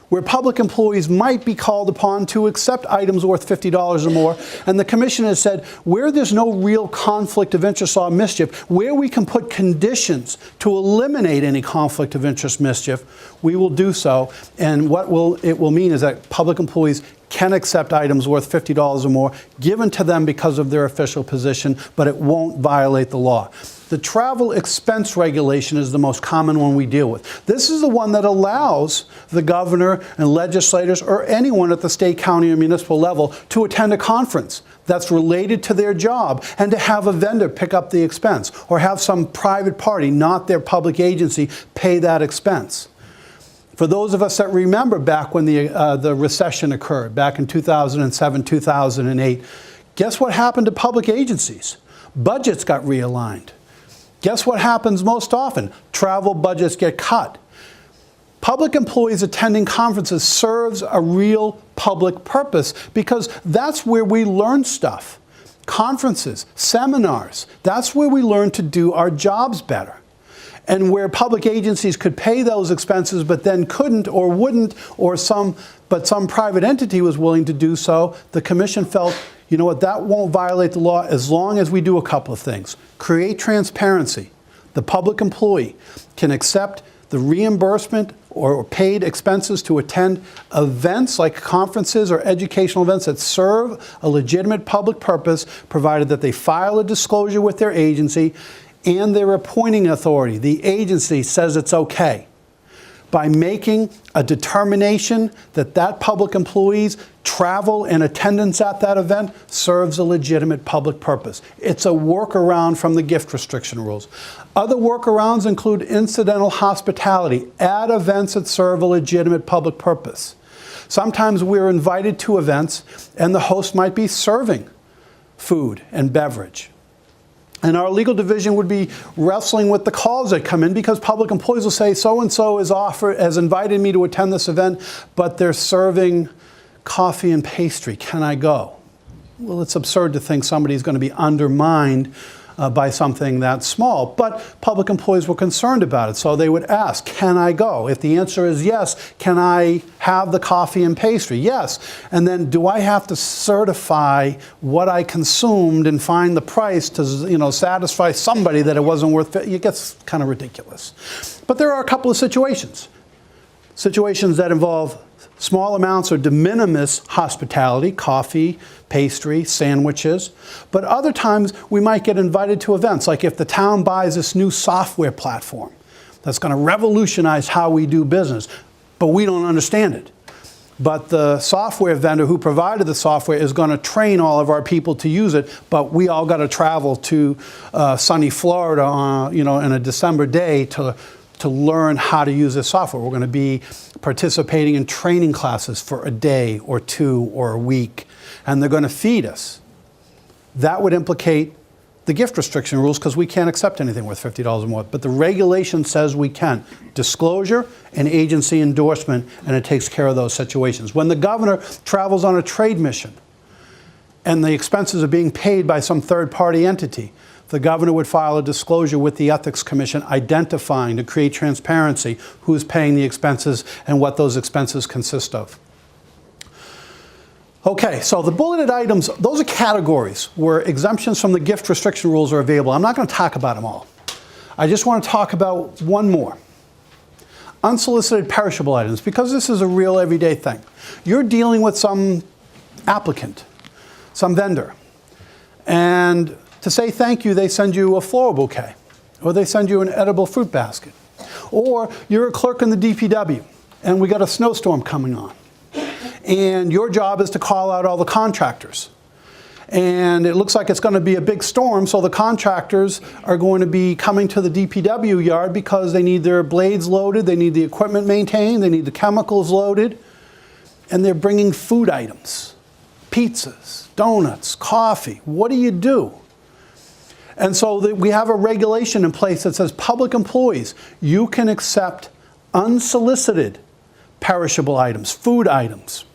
Speaker 3: where public employees might be called upon to accept items worth $50 or more. And the Commission has said, where there's no real conflict of interest law mischief, where we can put conditions to eliminate any conflict of interest mischief, we will do so. And what it will mean is that public employees can accept items worth $50 or more given to them because of their official position, but it won't violate the law. The travel expense regulation is the most common one we deal with. This is the one that allows the governor and legislators or anyone at the state, county, or municipal level to attend a conference that's related to their job and to have a vendor pick up the expense or have some private party, not their public agency, pay that expense. For those of us that remember back when the recession occurred, back in 2007, 2008, guess what happened to public agencies? Budgets got realigned. Guess what happens most often? Travel budgets get cut. Public employees attending conferences serves a real public purpose because that's where we learn stuff. Conferences, seminars, that's where we learn to do our jobs better. And where public agencies could pay those expenses but then couldn't or wouldn't, but some private entity was willing to do so, the Commission felt, you know what, that won't violate the law as long as we do a couple of things. Create transparency. The public employee can accept the reimbursement or paid expenses to attend events like conferences or educational events that serve a legitimate public purpose, provided that they file a disclosure with their agency and their appointing authority. The agency says it's okay. By making a determination that that public employee's travel and attendance at that event serves a legitimate public purpose. It's a workaround from the gift restriction rules. Other workarounds include incidental hospitality at events that serve a legitimate public purpose. Sometimes we're invited to events and the host might be serving food and beverage. And our legal division would be wrestling with the calls that come in because public employees will say, so-and-so has invited me to attend this event, but they're serving coffee and pastry. Can I go? Well, it's absurd to think somebody's going to be undermined by something that small. But public employees were concerned about it, so they would ask, can I go? If the answer is yes, can I have the coffee and pastry? Yes. And then do I have to certify what I consumed and find the price to, satisfy somebody that it wasn't worth it? It gets kind of ridiculous. But there are a couple of situations that involve small amounts or de minimis hospitality, coffee, pastry, sandwiches. But other times we might get invited to events, like if the town buys this new software platform that's going to revolutionize how we do business, but we don't understand it. But the software vendor who provided the software is going to train all of our people to use it, but we all got to travel to sunny Florida in a December day to learn how to use this software. We're going to be participating in training classes for a day or two or a week, and they're going to feed us. That would implicate the gift restriction rules because we can't accept anything worth $50 or more. But the regulation says we can. Disclosure and agency endorsement, and it takes care of those situations. When the governor travels on a trade mission and the expenses are being paid by some third-party entity, the governor would file a disclosure with the Ethics Commission identifying, to create transparency, who's paying the expenses and what those expenses consist of. Okay, so the bulleted items, those are categories where exemptions from the gift restriction rules are available. I'm not going to talk about them all. I just want to talk about one more. Unsolicited perishable items, because this is a real everyday thing. You're dealing with some applicant, some vendor, and to say thank you, they send you a floral bouquet, or they send you an edible fruit basket. Or you're a clerk in the DPW, and we got a snowstorm coming on. And your job is to call out all the contractors. And it looks like it's going to be a big storm, so the contractors are going to be coming to the DPW yard because they need their blades loaded, they need the equipment maintained, they need the chemicals loaded, and they're bringing food items, pizzas, donuts, coffee. What do you do? And so we have a regulation in place that says public employees, you can accept unsolicited perishable items, food items,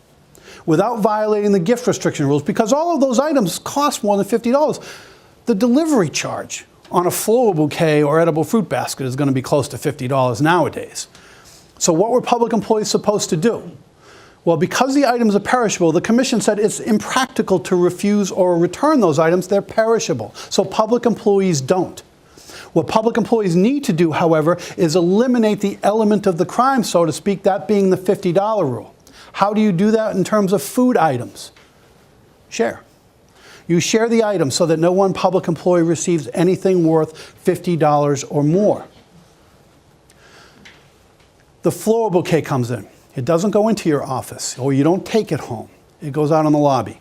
Speaker 3: without violating the gift restriction rules, because all of those items cost more than $50. The delivery charge on a floral bouquet or edible fruit basket is going to be close to $50 nowadays. So what were public employees supposed to do? Well, because the items are perishable, the commission said it's impractical to refuse or return those items. They're perishable. So public employees don't. What public employees need to do, however, is eliminate the element of the crime, so to speak, that being the $50 rule. How do you do that in terms of food items? Share. You share the items so that no one public employee receives anything worth $50 or more. The floral bouquet comes in. It doesn't go into your office, or you don't take it home. It goes out in the lobby.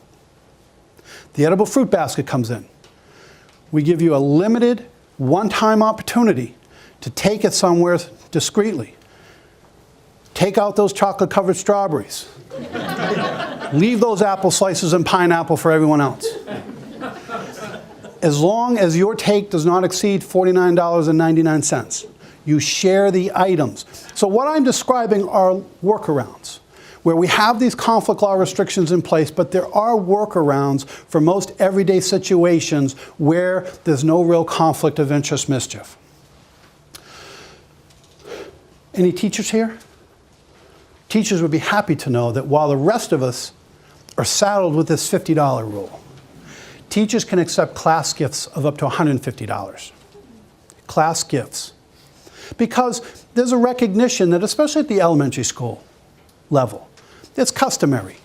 Speaker 3: The edible fruit basket comes in. We give you a limited, one-time opportunity to take it somewhere discreetly. Take out those chocolate-covered strawberries. Leave those apple slices and pineapple for everyone else. As long as your take does not exceed $49.99, you share the items. So what I'm describing are workarounds, where we have these conflict law restrictions in place, but there are workarounds for most everyday situations where there's no real conflict of interest mischief. Any teachers here? Teachers would be happy to know that while the rest of us are saddled with this $50 rule, teachers can accept class gifts of up to $150. Class gifts. Because there's a recognition that, especially at the elementary school level, it's customary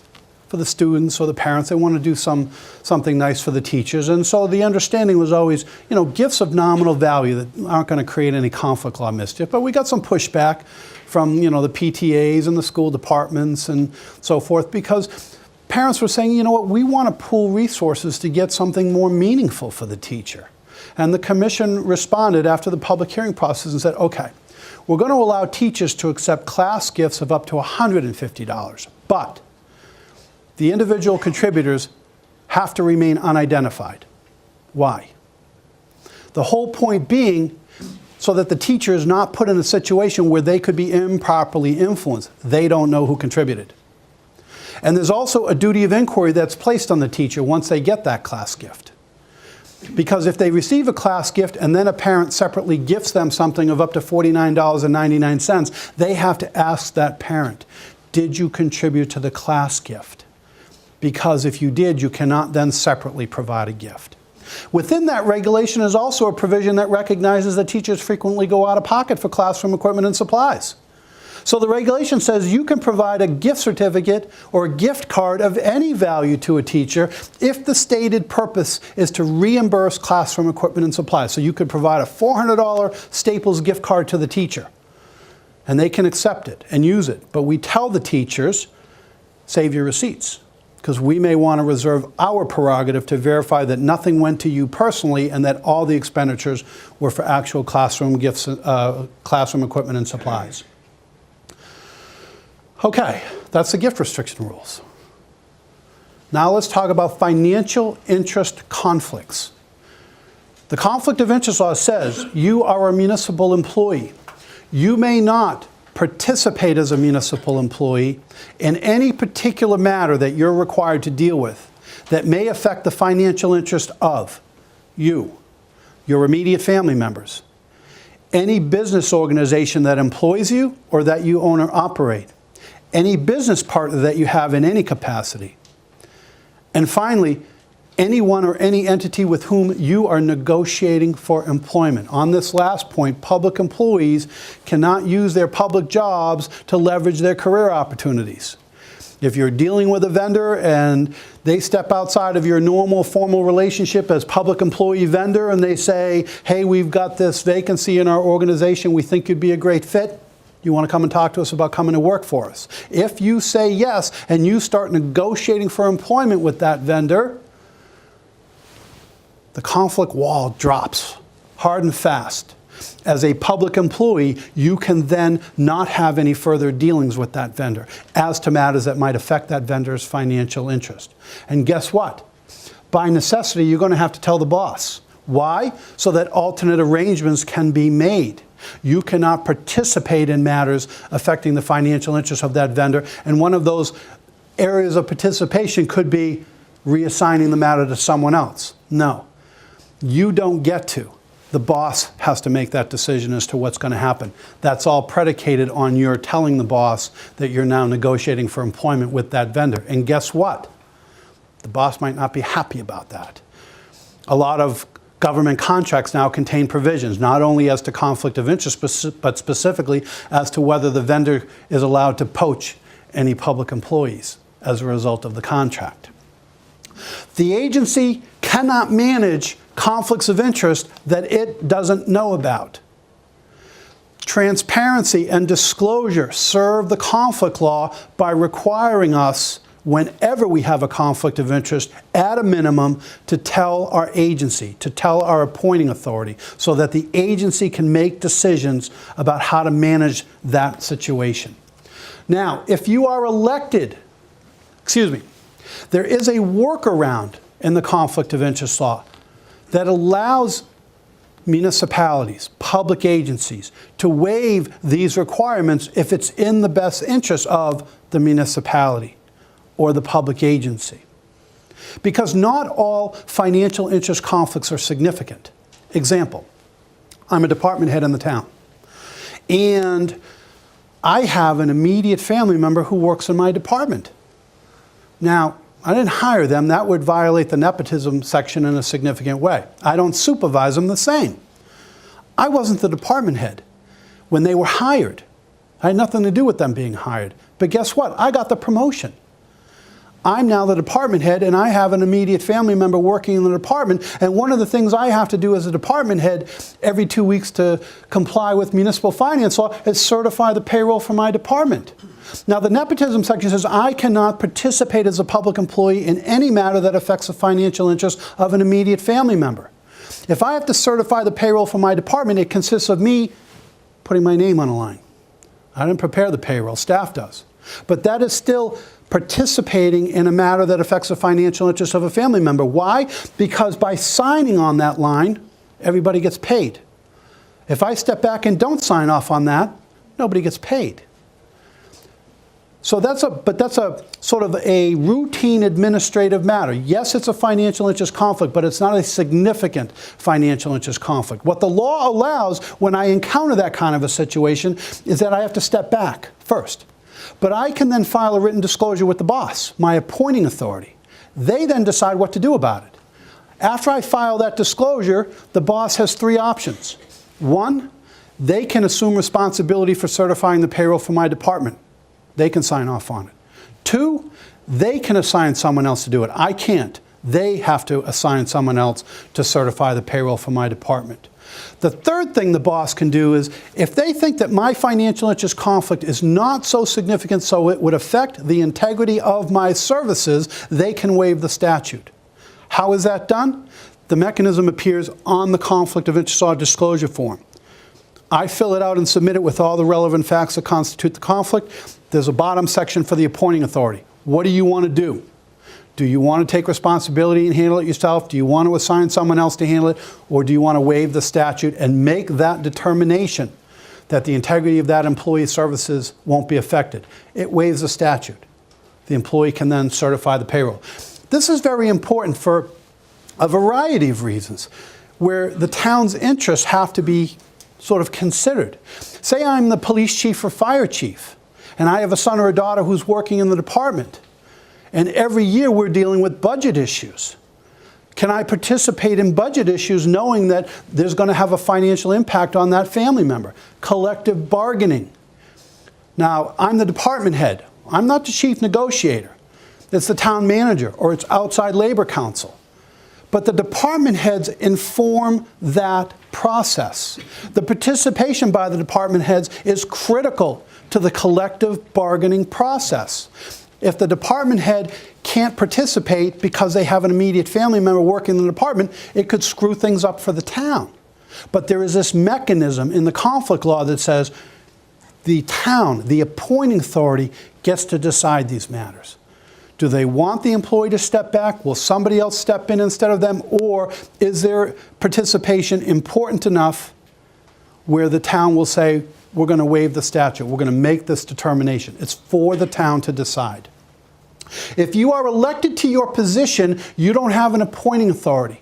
Speaker 3: for the students or the parents. They want to do something nice for the teachers. And so the understanding was always, gifts of nominal value that aren't going to create any conflict law mischief. But we got some pushback from, the PTAs and the school departments and so forth, because parents were saying, we want to pool resources to get something more meaningful for the teacher. And the commission responded after the public hearing process and said, okay, we're going to allow teachers to accept class gifts of up to $150, but the individual contributors have to remain unidentified. Why? The whole point being so that the teacher is not put in a situation where they could be improperly influenced. They don't know who contributed. And there's also a duty of inquiry that's placed on the teacher once they get that class gift. Because if they receive a class gift and then a parent separately gifts them something of up to $49.99, they have to ask that parent, did you contribute to the class gift? Because if you did, you cannot then separately provide a gift. Within that regulation is also a provision that recognizes that teachers frequently go out of pocket for classroom equipment and supplies. So the regulation says you can provide a gift certificate or a gift card of any value to a teacher if the stated purpose is to reimburse classroom equipment and supplies. So you could provide a $400 Staples gift card to the teacher, and they can accept it and use it. But we tell the teachers, save your receipts, because we may want to reserve our prerogative to verify that nothing went to you personally and that all the expenditures were for actual classroom gifts, classroom equipment and supplies. Okay, that's the gift restriction rules. Now let's talk about financial interest conflicts. The conflict of interest law says you are a municipal employee. You may not participate as a municipal employee in any particular matter that you're required to deal with that may affect the financial interest of you, your immediate family members, any business organization that employs you or that you own or operate, any business partner that you have in any capacity, and finally, anyone or any entity with whom you are negotiating for employment. On this last point, public employees cannot use their public jobs to leverage their career opportunities. If you're dealing with a vendor and they step outside of your normal formal relationship as public employee vendor and they say, hey, we've got this vacancy in our organization, we think you'd be a great fit, You want to come and talk to us about coming to work for us? If you say yes and you start negotiating for employment with that vendor, the conflict wall drops hard and fast. As a public employee, you can then not have any further dealings with that vendor as to matters that might affect that vendor's financial interest. And guess what? By necessity, you're going to have to tell the boss. Why? So that alternate arrangements can be made. You cannot participate in matters affecting the financial interests of that vendor. And one of those areas of participation could be reassigning the matter to someone else. No, you don't get to. The boss has to make that decision as to what's going to happen. That's all predicated on your telling the boss that you're now negotiating for employment with that vendor. And guess what? The boss might not be happy about that. A lot of government contracts now contain provisions, not only as to conflict of interest, but specifically as to whether the vendor is allowed to poach any public employees as a result of the contract. The agency cannot manage conflicts of interest that it doesn't know about. Transparency and disclosure serve the conflict law by requiring us, whenever we have a conflict of interest, at a minimum, to tell our agency, to tell our appointing authority, so that the agency can make decisions about how to manage that situation. Now, if you are elected, there is a workaround in the conflict of interest law that allows municipalities, public agencies, to waive these requirements if it's in the best interest of the municipality or the public agency. Because not all financial interest conflicts are significant. Example, I'm a department head in the town, and I have an immediate family member who works in my department. Now, I didn't hire them. That would violate the nepotism section in a significant way. I don't supervise them the same. I wasn't the department head when they were hired. I had nothing to do with them being hired. But guess what? I got the promotion. I'm now the department head, and I have an immediate family member working in the department. And one of the things I have to do as a department head every 2 weeks to comply with municipal finance law is certify the payroll for my department. Now, the nepotism section says I cannot participate as a public employee in any matter that affects the financial interest of an immediate family member. If I have to certify the payroll for my department, it consists of me putting my name on a line. I didn't prepare the payroll, staff does. But that is still participating in a matter that affects the financial interest of a family member. Why? Because by signing on that line, everybody gets paid. If I step back and don't sign off on that, nobody gets paid. So that's a sort of a routine administrative matter. Yes, it's a financial interest conflict, but it's not a significant financial interest conflict. What the law allows when I encounter that kind of a situation is that I have to step back first. But I can then file a written disclosure with the boss, my appointing authority. They then decide what to do about it. After I file that disclosure, the boss has 3 options. 1, they can assume responsibility for certifying the payroll for my department. They can sign off on it. 2, they can assign someone else to do it. I can't. They have to assign someone else to certify the payroll for my department. The third thing the boss can do is, if they think that my financial interest conflict is not so significant so it would affect the integrity of my services, they can waive the statute. How is that done? The mechanism appears on the conflict of interest law disclosure form. I fill it out and submit it with all the relevant facts that constitute the conflict. There's a bottom section for the appointing authority. What do you want to do? Do you want to take responsibility and handle it yourself? Do you want to assign someone else to handle it? Or do you want to waive the statute and make that determination that the integrity of that employee's services won't be affected? It waives the statute. The employee can then certify the payroll. This is very important for a variety of reasons, where the town's interests have to be sort of considered. Say I'm the police chief or fire chief, and I have a son or a daughter who's working in the department. And every year we're dealing with budget issues. Can I participate in budget issues knowing that there's going to have a financial impact on that family member? Collective bargaining. Now, I'm the department head. I'm not the chief negotiator. It's the town manager or it's outside labor counsel. But the department heads inform that process. The participation by the department heads is critical to the collective bargaining process. If the department head can't participate because they have an immediate family member working in the department, it could screw things up for the town. But there is this mechanism in the conflict law that says the town, the appointing authority, gets to decide these matters. Do they want the employee to step back? Will somebody else step in instead of them? Or is their participation important enough where the town will say, we're going to waive the statute, we're going to make this determination? It's for the town to decide. If you are elected to your position, you don't have an appointing authority.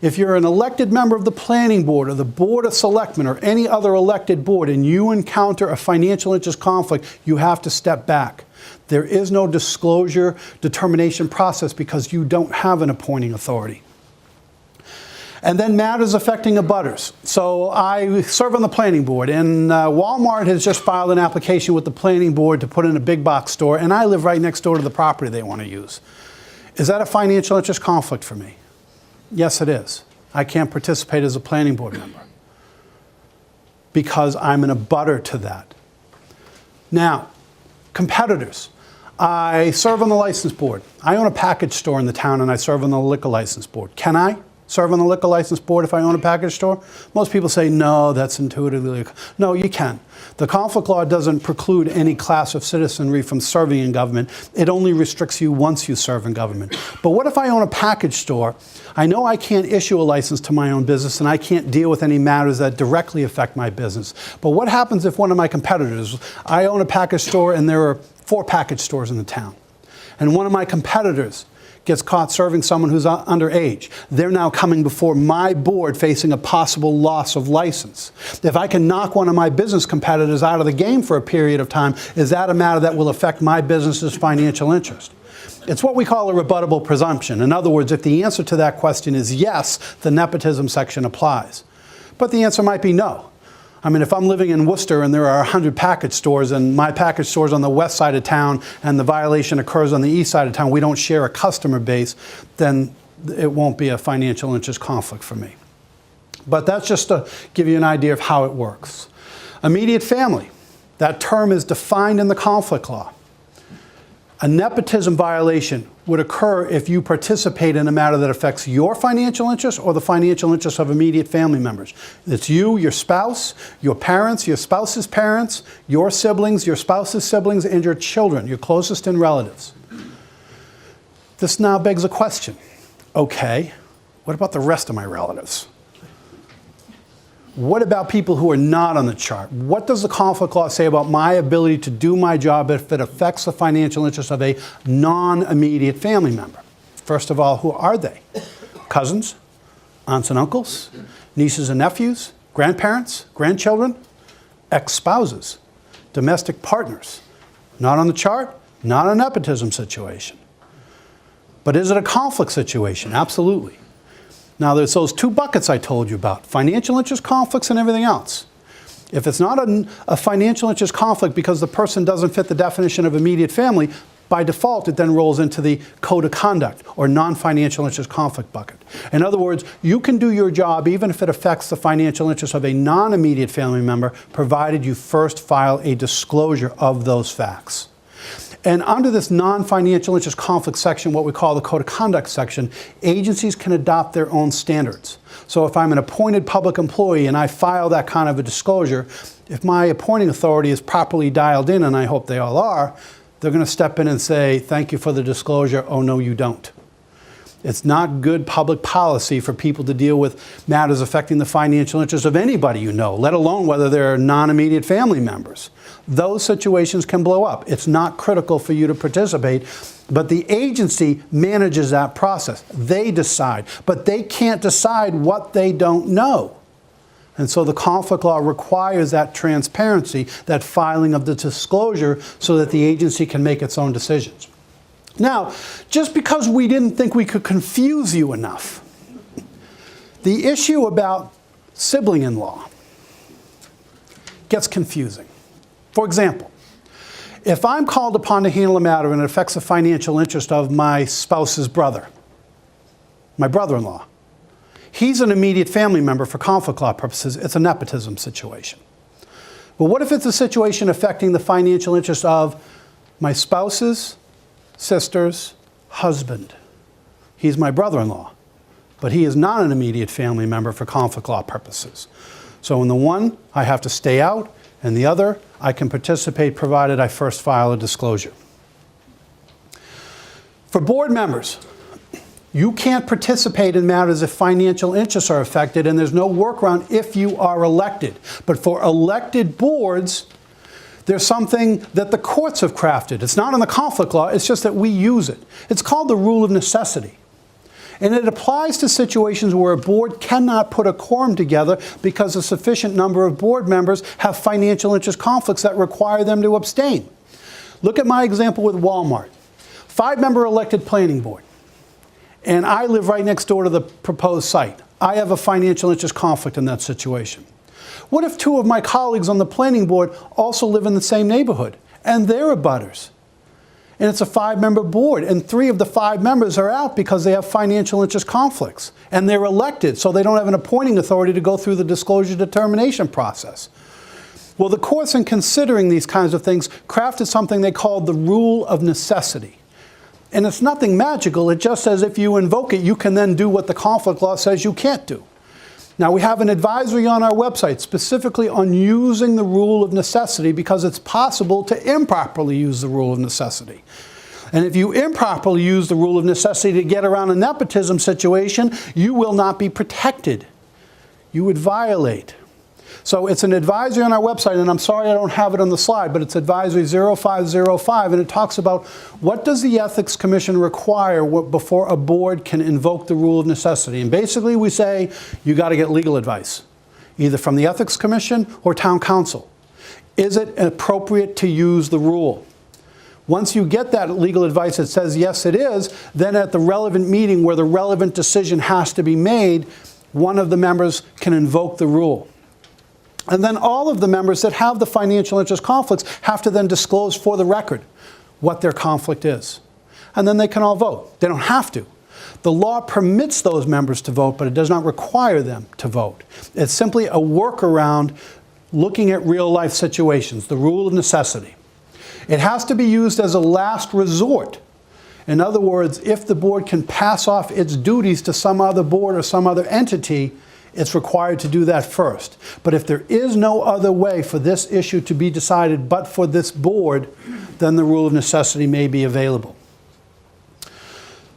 Speaker 3: If you're an elected member of the planning board or the board of selectmen or any other elected board and you encounter a financial interest conflict, you have to step back. There is no disclosure determination process because you don't have an appointing authority. And then matters affecting abutters. So I serve on the planning board, and Walmart has just filed an application with the planning board to put in a big box store, and I live right next door to the property they want to use. Is that a financial interest conflict for me? Yes, it is. I can't participate as a planning board member because I'm an abutter to that. Now, competitors. I serve on the license board. I own a package store in the town and I serve on the liquor license board. Can I serve on the liquor license board if I own a package store? Most people say, no, that's intuitively. No, you can. The conflict law doesn't preclude any class of citizenry from serving in government. It only restricts you once you serve in government. But what if I own a package store? I know I can't issue a license to my own business and I can't deal with any matters that directly affect my business. But what happens if one of my competitors, I own a package store and there are 4 package stores in the town, and one of my competitors gets caught serving someone who's underage. They're now coming before my board facing a possible loss of license. If I can knock one of my business competitors out of the game for a period of time, is that a matter that will affect my business's financial interest? It's what we call a rebuttable presumption. In other words, if the answer to that question is yes, the nepotism section applies. But the answer might be no. I mean, if I'm living in Worcester and there are 100 package stores and my package store is on the west side of town and the violation occurs on the east side of town, we don't share a customer base, then it won't be a financial interest conflict for me. But that's just to give you an idea of how it works. Immediate family. That term is defined in the conflict law. A nepotism violation would occur if you participate in a matter that affects your financial interest or the financial interest of immediate family members. It's you, your spouse, your parents, your spouse's parents, your siblings, your spouse's siblings, and your children, your closest in relatives. This now begs a question. Okay, what about the rest of my relatives? What about people who are not on the chart? What does the conflict law say about my ability to do my job if it affects the financial interest of a non-immediate family member? First of all, who are they? Cousins, aunts and uncles, nieces and nephews, grandparents, grandchildren, ex-spouses, domestic partners. Not on the chart, not a nepotism situation. But is it a conflict situation? Absolutely. Now, there's those 2 buckets I told you about, financial interest conflicts and everything else. If it's not a financial interest conflict because the person doesn't fit the definition of immediate family, by default, it then rolls into the code of conduct or non-financial interest conflict bucket. In other words, you can do your job even if it affects the financial interest of a non-immediate family member, provided you first file a disclosure of those facts. And under this non-financial interest conflict section, what we call the Code of Conduct section, agencies can adopt their own standards. So if I'm an appointed public employee and I file that kind of a disclosure, if my appointing authority is properly dialed in, and I hope they all are, they're going to step in and say, thank you for the disclosure. Oh, no, you don't. It's not good public policy for people to deal with matters affecting the financial interest of anybody you know, let alone whether they're non-immediate family members. Those situations can blow up. It's not critical for you to participate, but the agency manages that process. They decide, but they can't decide what they don't know. And so the conflict law requires that transparency, that filing of the disclosure, so that the agency can make its own decisions. Now, just because we didn't think we could confuse you enough, the issue about sibling-in-law gets confusing. For example, if I'm called upon to handle a matter and it affects the financial interest of my spouse's brother, my brother-in-law. He's an immediate family member for conflict law purposes. It's a nepotism situation. But what if it's a situation affecting the financial interest of my spouse's sister's husband? He's my brother-in-law, but he is not an immediate family member for conflict law purposes. So in the one, I have to stay out, and the other, I can participate provided I first file a disclosure. For board members, you can't participate in matters if financial interests are affected, and there's no workaround if you are elected. But for elected boards, there's something that the courts have crafted. It's not in the conflict law, it's just that we use it. It's called the rule of necessity. And it applies to situations where a board cannot put a quorum together because a sufficient number of board members have financial interest conflicts that require them to abstain. Look at my example with Walmart. 5-member elected planning board. And I live right next door to the proposed site. I have a financial interest conflict in that situation. What if 2 of my colleagues on the planning board also live in the same neighborhood and they're abutters? And it's a 5-member board, and 3 of the 5 members are out because they have financial interest conflicts. And they're elected, so they don't have an appointing authority to go through the disclosure determination process. Well, the courts, in considering these kinds of things, crafted something they called the rule of necessity. And it's nothing magical. It just says if you invoke it, you can then do what the conflict law says you can't do. Now, we have an advisory on our website specifically on using the rule of necessity because it's possible to improperly use the rule of necessity. And if you improperly use the rule of necessity to get around a nepotism situation, you will not be protected. You would violate. So it's an advisory on our website, and I'm sorry I don't have it on the slide, but it's advisory 0505, and it talks about what does the Ethics Commission require before a board can invoke the rule of necessity. And basically we say you got to get legal advice, either from the Ethics Commission or town council. Is it appropriate to use the rule? Once you get that legal advice that says yes it is, then at the relevant meeting where the relevant decision has to be made, one of the members can invoke the rule. And then all of the members that have the financial interest conflicts have to then disclose for the record what their conflict is. And then they can all vote. They don't have to. The law permits those members to vote, but it does not require them to vote. It's simply a workaround looking at real-life situations, the rule of necessity. It has to be used as a last resort. In other words, if the board can pass off its duties to some other board or some other entity, it's required to do that first. But if there is no other way for this issue to be decided but for this board, then the rule of necessity may be available.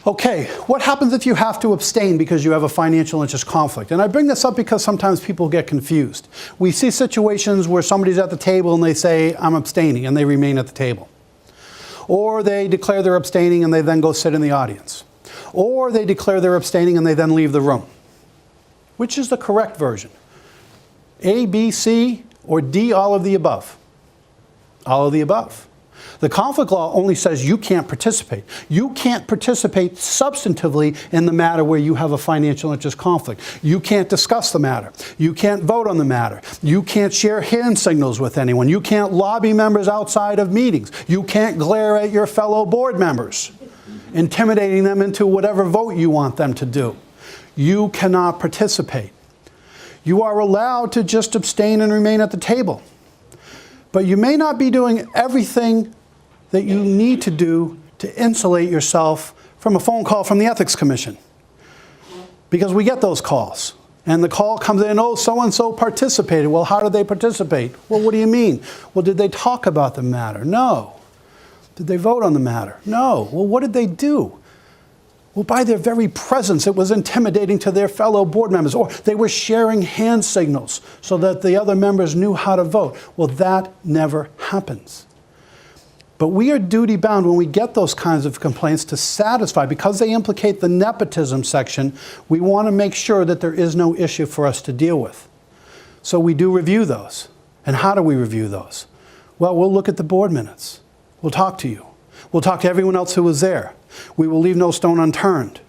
Speaker 3: Okay, what happens if you have to abstain because you have a financial interest conflict? And I bring this up because sometimes people get confused. We see situations where somebody's at the table and they say, I'm abstaining, and they remain at the table. Or they declare they're abstaining and they then go sit in the audience. Or they declare they're abstaining and they then leave the room. Which is the correct version? A, B, C, or D, all of the above? All of the above. The conflict law only says you can't participate. You can't participate substantively in the matter where you have a financial interest conflict. You can't discuss the matter. You can't vote on the matter. You can't share hand signals with anyone. You can't lobby members outside of meetings. You can't glare at your fellow board members, intimidating them into whatever vote you want them to do. You cannot participate. You are allowed to just abstain and remain at the table. But you may not be doing everything that you need to do to insulate yourself from a phone call from the Ethics Commission. Because we get those calls. And the call comes in, oh, so-and-so participated. Well, how did they participate? Well, what do you mean? Well, did they talk about the matter? No. Did they vote on the matter? No. Well, what did they do? Well, by their very presence, it was intimidating to their fellow board members, or they were sharing hand signals so that the other members knew how to vote. Well, that never happens. But we are duty-bound when we get those kinds of complaints to satisfy, because they implicate the nepotism section, we want to make sure that there is no issue for us to deal with. So we do review those. And how do we review those? Well, we'll look at the board minutes. We'll talk to you. We'll talk to everyone else who was there. We will leave no stone unturned.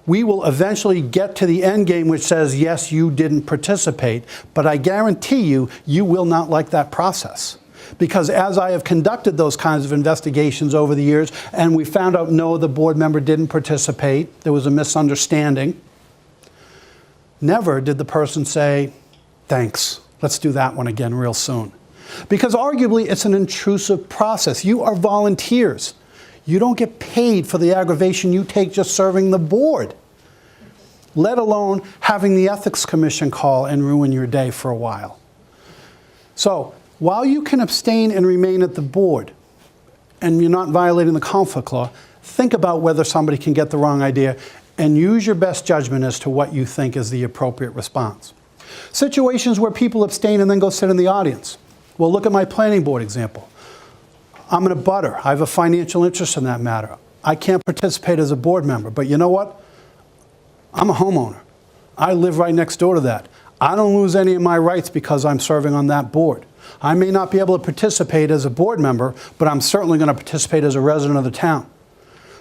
Speaker 3: We will eventually get to the end game which says, yes, you didn't participate, but I guarantee you, you will not like that process. Because as I have conducted those kinds of investigations over the years, and we found out, no, the board member didn't participate, there was a misunderstanding, never did the person say, thanks, let's do that one again real soon. Because arguably, it's an intrusive process. You are volunteers. You don't get paid for the aggravation you take just serving the board, let alone having the Ethics Commission call and ruin your day for a while. So, while you can abstain and remain at the board, and you're not violating the conflict law, think about whether somebody can get the wrong idea and use your best judgment as to what you think is the appropriate response. Situations where people abstain and then go sit in the audience. Well, look at my planning board example. I'm an abutter. I have a financial interest in that matter. I can't participate as a board member, but you know what? I'm a homeowner. I live right next door to that. I don't lose any of my rights because I'm serving on that board. I may not be able to participate as a board member, but I'm certainly going to participate as a resident of the town.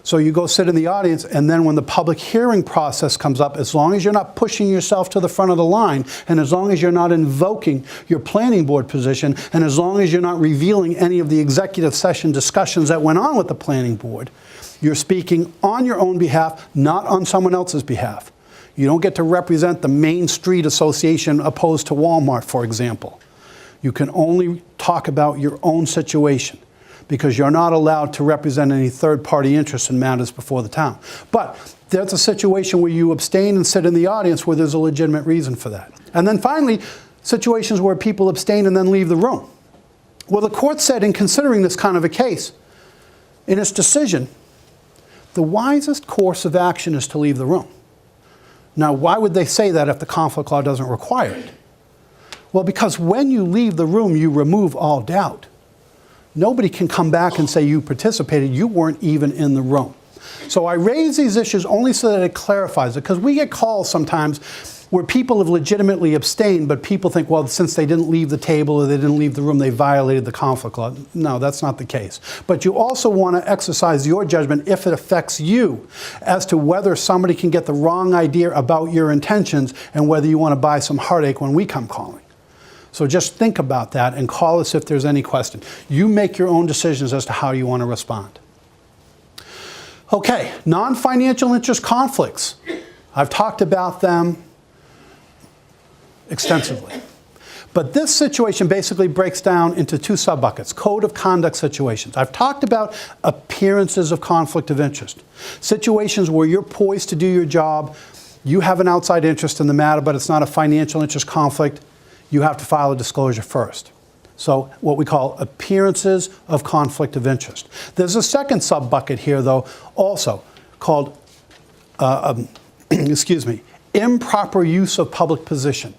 Speaker 3: So you go sit in the audience, and then when the public hearing process comes up, as long as you're not pushing yourself to the front of the line, and as long as you're not invoking your planning board position, and as long as you're not revealing any of the executive session discussions that went on with the planning board, you're speaking on your own behalf, not on someone else's behalf. You don't get to represent the Main Street Association opposed to Walmart, for example. You can only talk about your own situation because you're not allowed to represent any third-party interests in matters before the town. But there's a situation where you abstain and sit in the audience where there's a legitimate reason for that. And then finally, situations where people abstain and then leave the room. Well, the court said in considering this kind of a case, in its decision, the wisest course of action is to leave the room. Now, why would they say that if the conflict law doesn't require it? Well, because when you leave the room, you remove all doubt. Nobody can come back and say you participated. You weren't even in the room. So I raise these issues only so that it clarifies it, because we get calls sometimes where people have legitimately abstained, but people think, well, since they didn't leave the table or they didn't leave the room, they violated the conflict law. No, that's not the case. But you also want to exercise your judgment if it affects you as to whether somebody can get the wrong idea about your intentions and whether you want to buy some heartache when we come calling. So just think about that and call us if there's any question. You make your own decisions as to how you want to respond. Okay, non-financial interest conflicts. I've talked about them extensively. But this situation basically breaks down into two sub-buckets, code of conduct situations. I've talked about appearances of conflict of interest. Situations where you're poised to do your job, you have an outside interest in the matter, but it's not a financial interest conflict. You have to file a disclosure first. So what we call appearances of conflict of interest. There's a second sub-bucket here, though, also called, improper use of public position.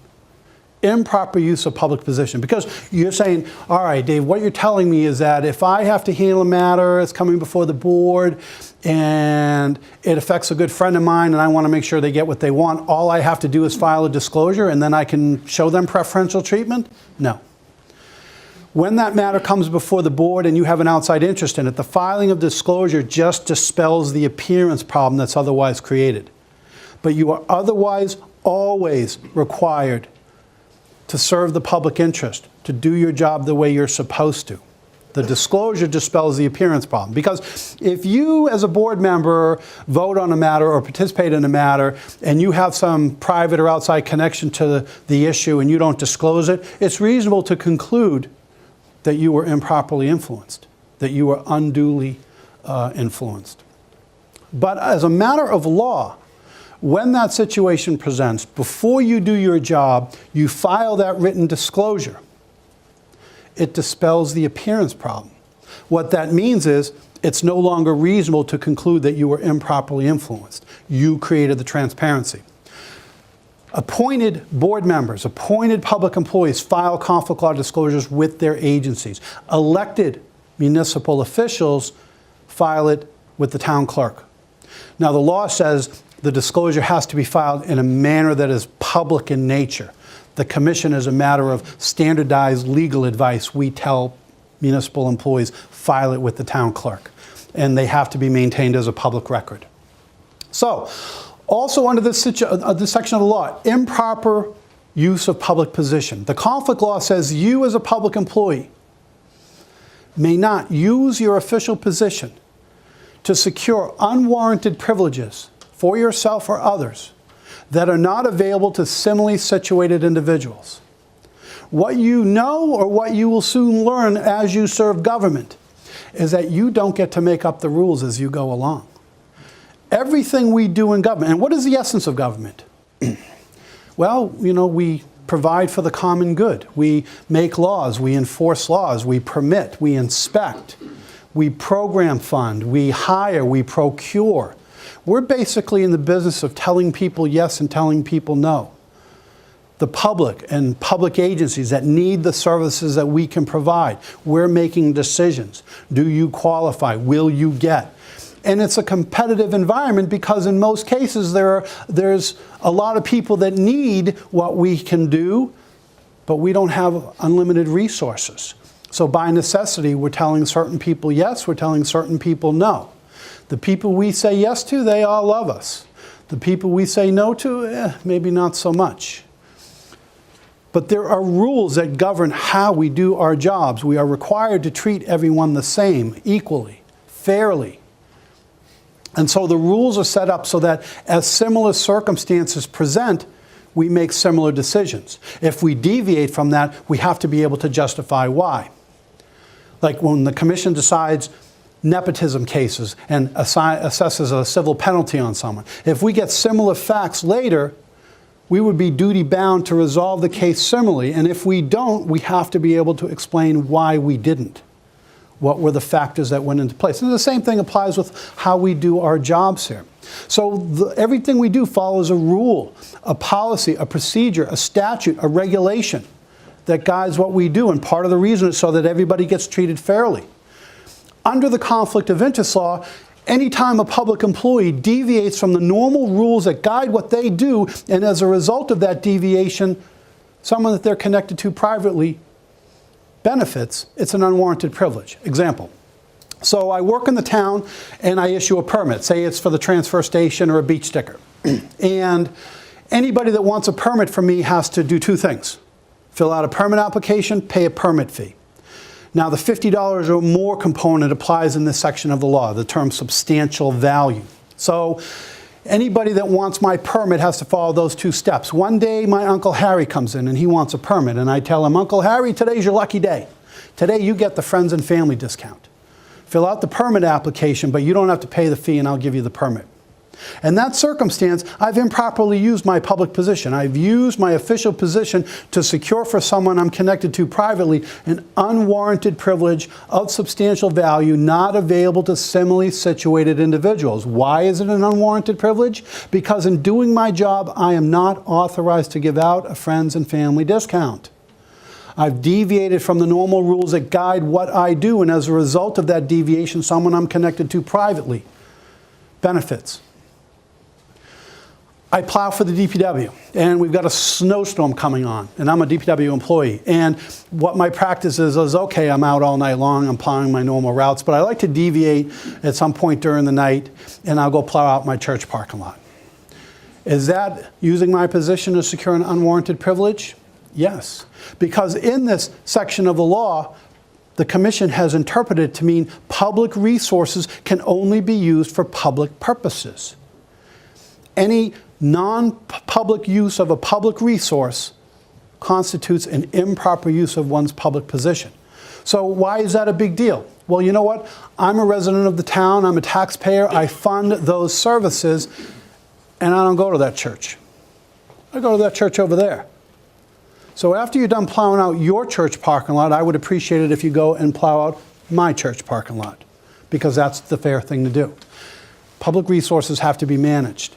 Speaker 3: Improper use of public position. Because you're saying, all right, Dave, what you're telling me is that if I have to handle a matter, it's coming before the board, and it affects a good friend of mine, and I want to make sure they get what they want, all I have to do is file a disclosure, and then I can show them preferential treatment? No. When that matter comes before the board and you have an outside interest in it, the filing of disclosure just dispels the appearance problem that's otherwise created. But you are otherwise always required to serve the public interest, to do your job the way you're supposed to. The disclosure dispels the appearance problem. Because if you, as a board member, vote on a matter or participate in a matter, and you have some private or outside connection to the issue and you don't disclose it, it's reasonable to conclude that you were improperly influenced, that you were unduly influenced. But as a matter of law, when that situation presents, before you do your job, you file that written disclosure. It dispels the appearance problem. What that means is it's no longer reasonable to conclude that you were improperly influenced. You created the transparency. Appointed board members, appointed public employees file conflict law disclosures with their agencies. Elected municipal officials file it with the town clerk. Now, the law says the disclosure has to be filed in a manner that is public in nature. The commission, as a matter of standardized legal advice, we tell municipal employees, file it with the town clerk. And they have to be maintained as a public record. So, also under this section of the law, improper use of public position. The conflict law says you as a public employee may not use your official position to secure unwarranted privileges for yourself or others that are not available to similarly situated individuals. What you know, or what you will soon learn as you serve government, is that you don't get to make up the rules as you go along. Everything we do in government, and what is the essence of government? Well, you know, we provide for the common good. We make laws, we enforce laws, we permit, we inspect, we program fund, we hire, we procure. We're basically in the business of telling people yes and telling people no. The public and public agencies that need the services that we can provide, we're making decisions. Do you qualify? Will you get? And it's a competitive environment because in most cases there's a lot of people that need what we can do, but we don't have unlimited resources. So by necessity, we're telling certain people yes, we're telling certain people no. The people we say yes to, they all love us. The people we say no to, maybe not so much. But there are rules that govern how we do our jobs. We are required to treat everyone the same, equally, fairly. And so the rules are set up so that as similar circumstances present, we make similar decisions. If we deviate from that, we have to be able to justify why. Like when the commission decides nepotism cases and assesses a civil penalty on someone. If we get similar facts later, we would be duty bound to resolve the case similarly. And if we don't, we have to be able to explain why we didn't. What were the factors that went into place? And the same thing applies with how we do our jobs here. So everything we do follows a rule, a policy, a procedure, a statute, a regulation that guides what we do. And part of the reason is so that everybody gets treated fairly. Under the conflict of interest law, anytime a public employee deviates from the normal rules that guide what they do, and as a result of that deviation, someone that they're connected to privately benefits, it's an unwarranted privilege. Example. So I work in the town and I issue a permit. Say it's for the transfer station or a beach sticker. And anybody that wants a permit from me has to do two things. Fill out a permit application, pay a permit fee. Now the $50 or more component applies in this section of the law, the term substantial value. So anybody that wants my permit has to follow those two steps. One day my Uncle Harry comes in and he wants a permit and I tell him, Uncle Harry, today's your lucky day. Today you get the friends and family discount. Fill out the permit application, but you don't have to pay the fee and I'll give you the permit. In that circumstance, I've improperly used my public position. I've used my official position to secure for someone I'm connected to privately an unwarranted privilege of substantial value not available to similarly situated individuals. Why is it an unwarranted privilege? Because in doing my job, I am not authorized to give out a friends and family discount. I've deviated from the normal rules that guide what I do, and as a result of that deviation, someone I'm connected to privately benefits. I plow for the DPW, and we've got a snowstorm coming on, and I'm a DPW employee. And what my practice is okay, I'm out all night long, I'm plowing my normal routes, but I like to deviate at some point during the night, and I'll go plow out my church parking lot. Is that using my position to secure an unwarranted privilege? Yes, because in this section of the law, the Commission has interpreted it to mean public resources can only be used for public purposes. Any non-public use of a public resource constitutes an improper use of one's public position. So why is that a big deal? Well, you know what? I'm a resident of the town, I'm a taxpayer, I fund those services, and I don't go to that church. I go to that church over there. So after you're done plowing out your church parking lot, I would appreciate it if you go and plow out my church parking lot, because that's the fair thing to do. Public resources have to be managed.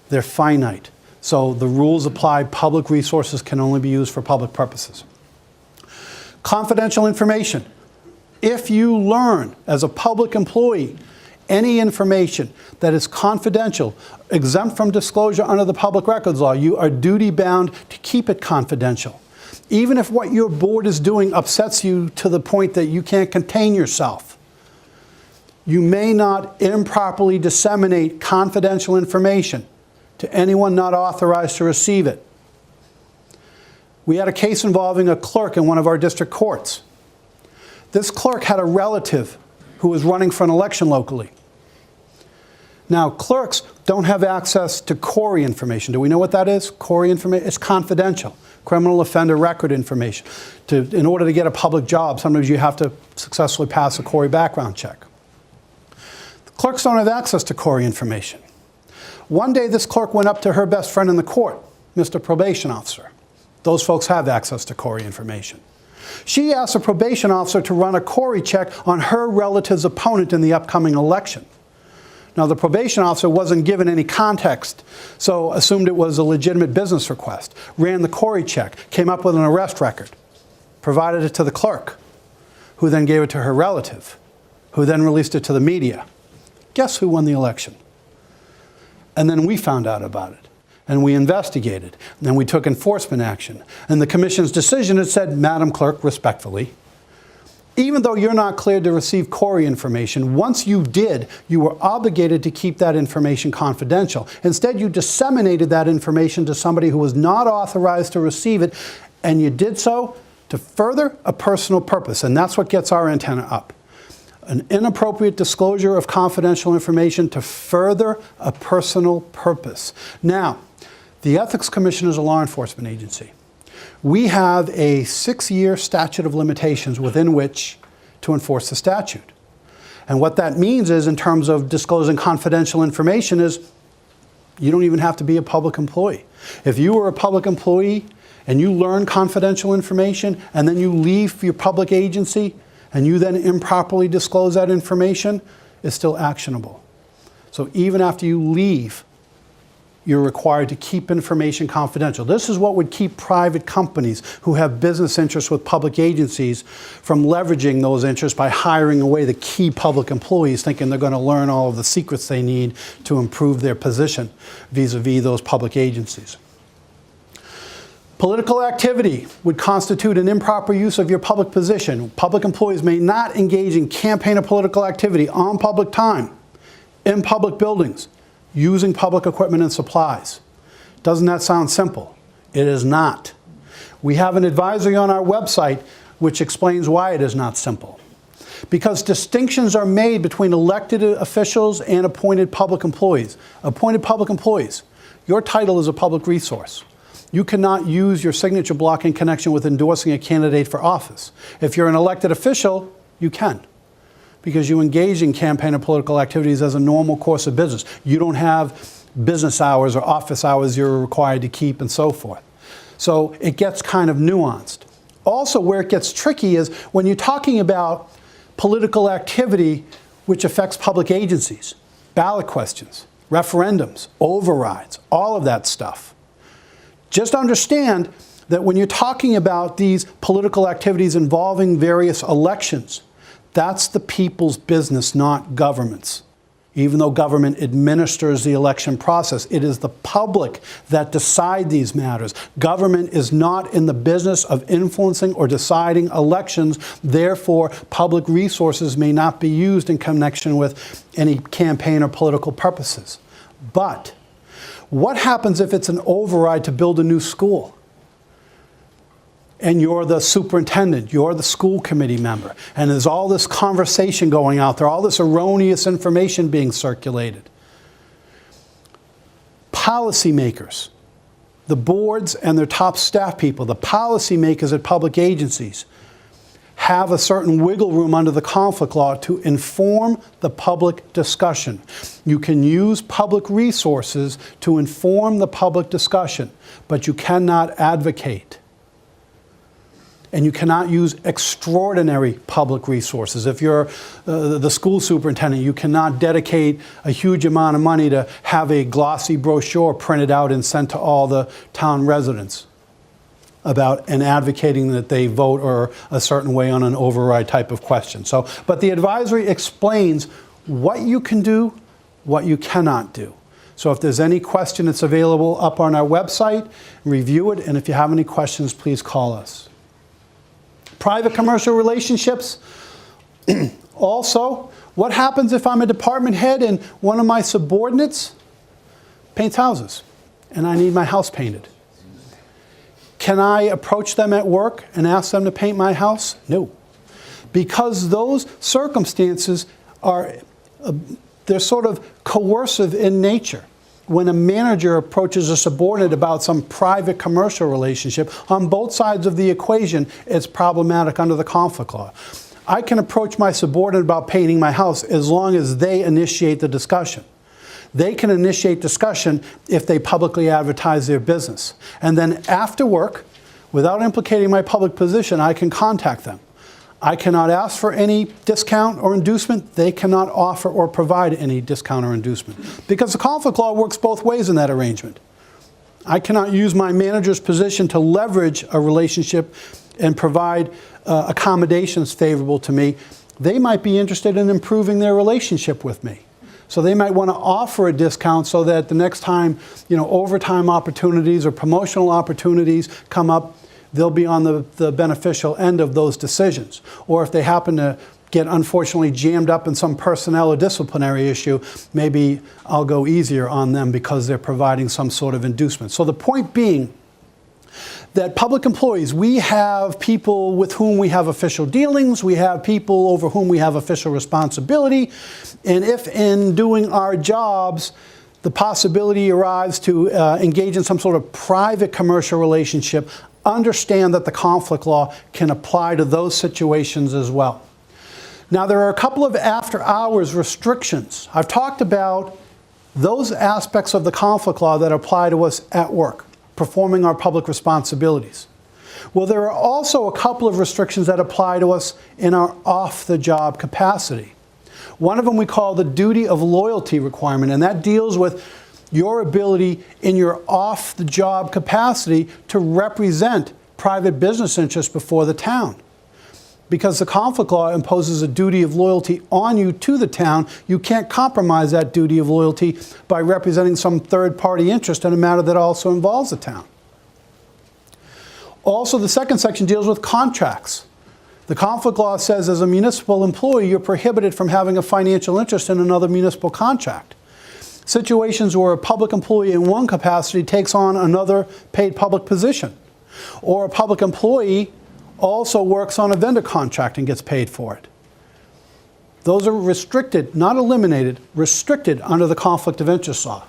Speaker 3: They're finite. So the rules apply. Public resources can only be used for public purposes. Confidential information. If you learn as a public employee any information that is confidential, exempt from disclosure under the Public Records Law, you are duty bound to keep it confidential. Even if what your board is doing upsets you to the point that you can't contain yourself. You may not improperly disseminate confidential information to anyone not authorized to receive it. We had a case involving a clerk in one of our district courts. This clerk had a relative who was running for an election locally. Now, clerks don't have access to CORI information. Do we know what that is? CORI information? It's confidential. Criminal offender record information. In order to get a public job, sometimes you have to successfully pass a CORI background check. The clerks don't have access to CORI information. One day, this clerk went up to her best friend in the court, Mr. Probation Officer. Those folks have access to CORI information. She asked the probation officer to run a CORI check on her relative's opponent in the upcoming election. Now, the probation officer wasn't given any context, so assumed it was a legitimate business request, ran the CORI check, came up with an arrest record, provided it to the clerk, who then gave it to her relative, who then released it to the media. Guess who won the election? And then we found out about it, and we investigated, and then we took enforcement action. And the commission's decision had said, Madam Clerk, respectfully, even though you're not cleared to receive CORI information, once you did, you were obligated to keep that information confidential. Instead, you disseminated that information to somebody who was not authorized to receive it, and you did so to further a personal purpose, and that's what gets our antenna up. An inappropriate disclosure of confidential information to further a personal purpose. Now, the Ethics Commission is a law enforcement agency. We have a 6-year statute of limitations within which to enforce the statute. And what that means is, in terms of disclosing confidential information, is you don't even have to be a public employee. If you were a public employee and you learn confidential information and then you leave your public agency and you then improperly disclose that information, it's still actionable. So even after you leave, you're required to keep information confidential. This is what would keep private companies who have business interests with public agencies from leveraging those interests by hiring away the key public employees, thinking they're going to learn all of the secrets they need to improve their position vis-a-vis those public agencies. Political activity would constitute an improper use of your public position. Public employees may not engage in campaign or political activity on public time, in public buildings, using public equipment and supplies. Doesn't that sound simple? It is not. We have an advisory on our website which explains why it is not simple. Because distinctions are made between elected officials and appointed public employees. Appointed public employees, your title is a public resource. You cannot use your signature block in connection with endorsing a candidate for office. If you're an elected official, you can, because you engage in campaign and political activities as a normal course of business. You don't have business hours or office hours you're required to keep and so forth. So it gets kind of nuanced. Also, where it gets tricky is when you're talking about political activity which affects public agencies, ballot questions, referendums, overrides, all of that stuff. Just understand that when you're talking about these political activities involving various elections, that's the people's business, not government's. Even though government administers the election process, it is the public that decide these matters. Government is not in the business of influencing or deciding elections. Therefore, public resources may not be used in connection with any campaign or political purposes. But what happens if it's an override to build a new school? And you're the superintendent, you're the school committee member, and there's all this conversation going out there, all this erroneous information being circulated. Policymakers, the boards and their top staff people, the policymakers at public agencies, have a certain wiggle room under the conflict law to inform the public discussion. You can use public resources to inform the public discussion, but you cannot advocate. And you cannot use extraordinary public resources. If you're the school superintendent, you cannot dedicate a huge amount of money to have a glossy brochure printed out and sent to all the town residents about and advocating that they vote or a certain way on an override type of question. So, but the advisory explains what you can do, what you cannot do. So if there's any question, it's available up on our website. Review it, and if you have any questions, please call us. Private commercial relationships. Also, what happens if I'm a department head and one of my subordinates paints houses and I need my house painted? Can I approach them at work and ask them to paint my house? No. because those circumstances are, they're sort of coercive in nature. When a manager approaches a subordinate about some private commercial relationship, on both sides of the equation, it's problematic under the conflict law. I can approach my subordinate about painting my house as long as they initiate the discussion. They can initiate discussion if they publicly advertise their business. And then after work, without implicating my public position, I can contact them. I cannot ask for any discount or inducement. They cannot offer or provide any discount or inducement. Because the conflict law works both ways in that arrangement. I cannot use my manager's position to leverage a relationship and provide accommodations favorable to me. They might be interested in improving their relationship with me. So they might want to offer a discount so that the next time, overtime opportunities or promotional opportunities come up, they'll be on the beneficial end of those decisions. Or if they happen to get unfortunately jammed up in some personnel or disciplinary issue, maybe I'll go easier on them because they're providing some sort of inducement. So the point being that public employees, we have people with whom we have official dealings, we have people over whom we have official responsibility, and if in doing our jobs, the possibility arrives to engage in some sort of private commercial relationship, understand that the conflict law can apply to those situations as well. Now, there are a couple of after-hours restrictions. I've talked about those aspects of the conflict law that apply to us at work, performing our public responsibilities. Well, there are also a couple of restrictions that apply to us in our off-the-job capacity. One of them we call the duty of loyalty requirement, and that deals with your ability in your off-the-job capacity to represent private business interests before the town. Because the conflict law imposes a duty of loyalty on you to the town, you can't compromise that duty of loyalty by representing some third-party interest in a matter that also involves the town. Also, the second section deals with contracts. The conflict law says as a municipal employee, you're prohibited from having a financial interest in another municipal contract. Situations where a public employee in one capacity takes on another paid public position, or a public employee also works on a vendor contract and gets paid for it. Those are restricted, not eliminated, restricted under the conflict of interest law.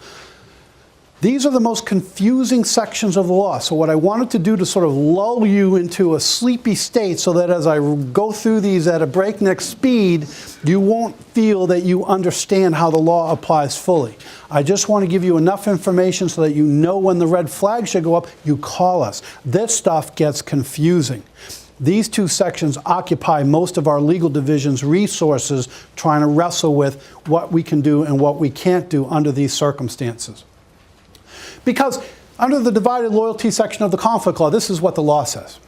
Speaker 3: These are the most confusing sections of the law. So what I wanted to do to sort of lull you into a sleepy state so that as I go through these at a breakneck speed, you won't feel that you understand how the law applies fully. I just want to give you enough information so that you know when the red flag should go up, you call us. This stuff gets confusing. These two sections occupy most of our legal division's resources trying to wrestle with what we can do and what we can't do under these circumstances. Because under the divided loyalty section of the conflict law, this is what the law says.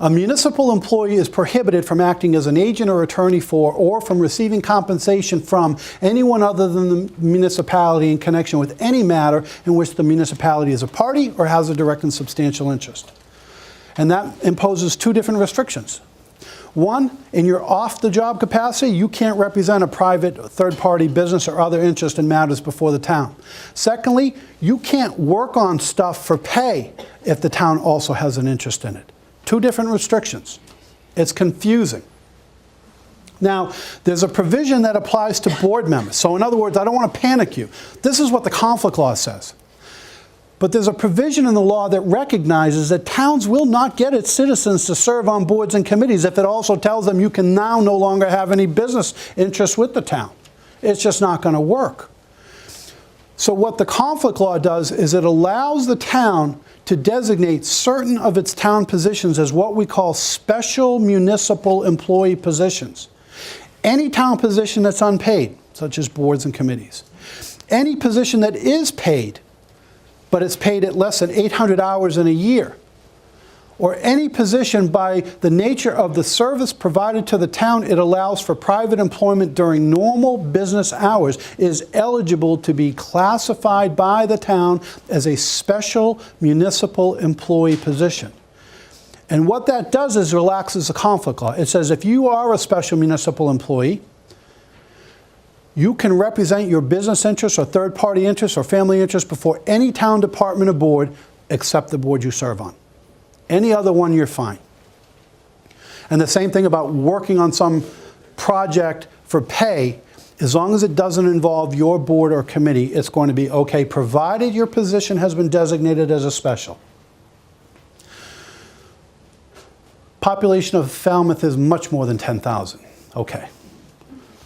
Speaker 3: A municipal employee is prohibited from acting as an agent or attorney for or from receiving compensation from anyone other than the municipality in connection with any matter in which the municipality is a party or has a direct and substantial interest. And that imposes two different restrictions. One, in your off-the-job capacity, you can't represent a private third-party business or other interest in matters before the town. Secondly, you can't work on stuff for pay if the town also has an interest in it. Two different restrictions. It's confusing. Now, there's a provision that applies to board members. So in other words, I don't want to panic you. This is what the conflict law says. But there's a provision in the law that recognizes that towns will not get its citizens to serve on boards and committees if it also tells them you can now no longer have any business interests with the town. It's just not going to work. So what the conflict law does is it allows the town to designate certain of its town positions as what we call special municipal employee positions. Any town position that's unpaid, such as boards and committees. Any position that is paid, but it's paid at less than 800 hours in a year, or any position by the nature of the service provided to the town it allows for private employment during normal business hours, is eligible to be classified by the town as a special municipal employee position. And what that does is relaxes the conflict law. It says if you are a special municipal employee, you can represent your business interests or third-party interests or family interests before any town department or board except the board you serve on. Any other one, you're fine. And the same thing about working on some project for pay. As long as it doesn't involve your board or committee, it's going to be okay, provided your position has been designated as a special. Population of Falmouth is much more than 10,000. Okay.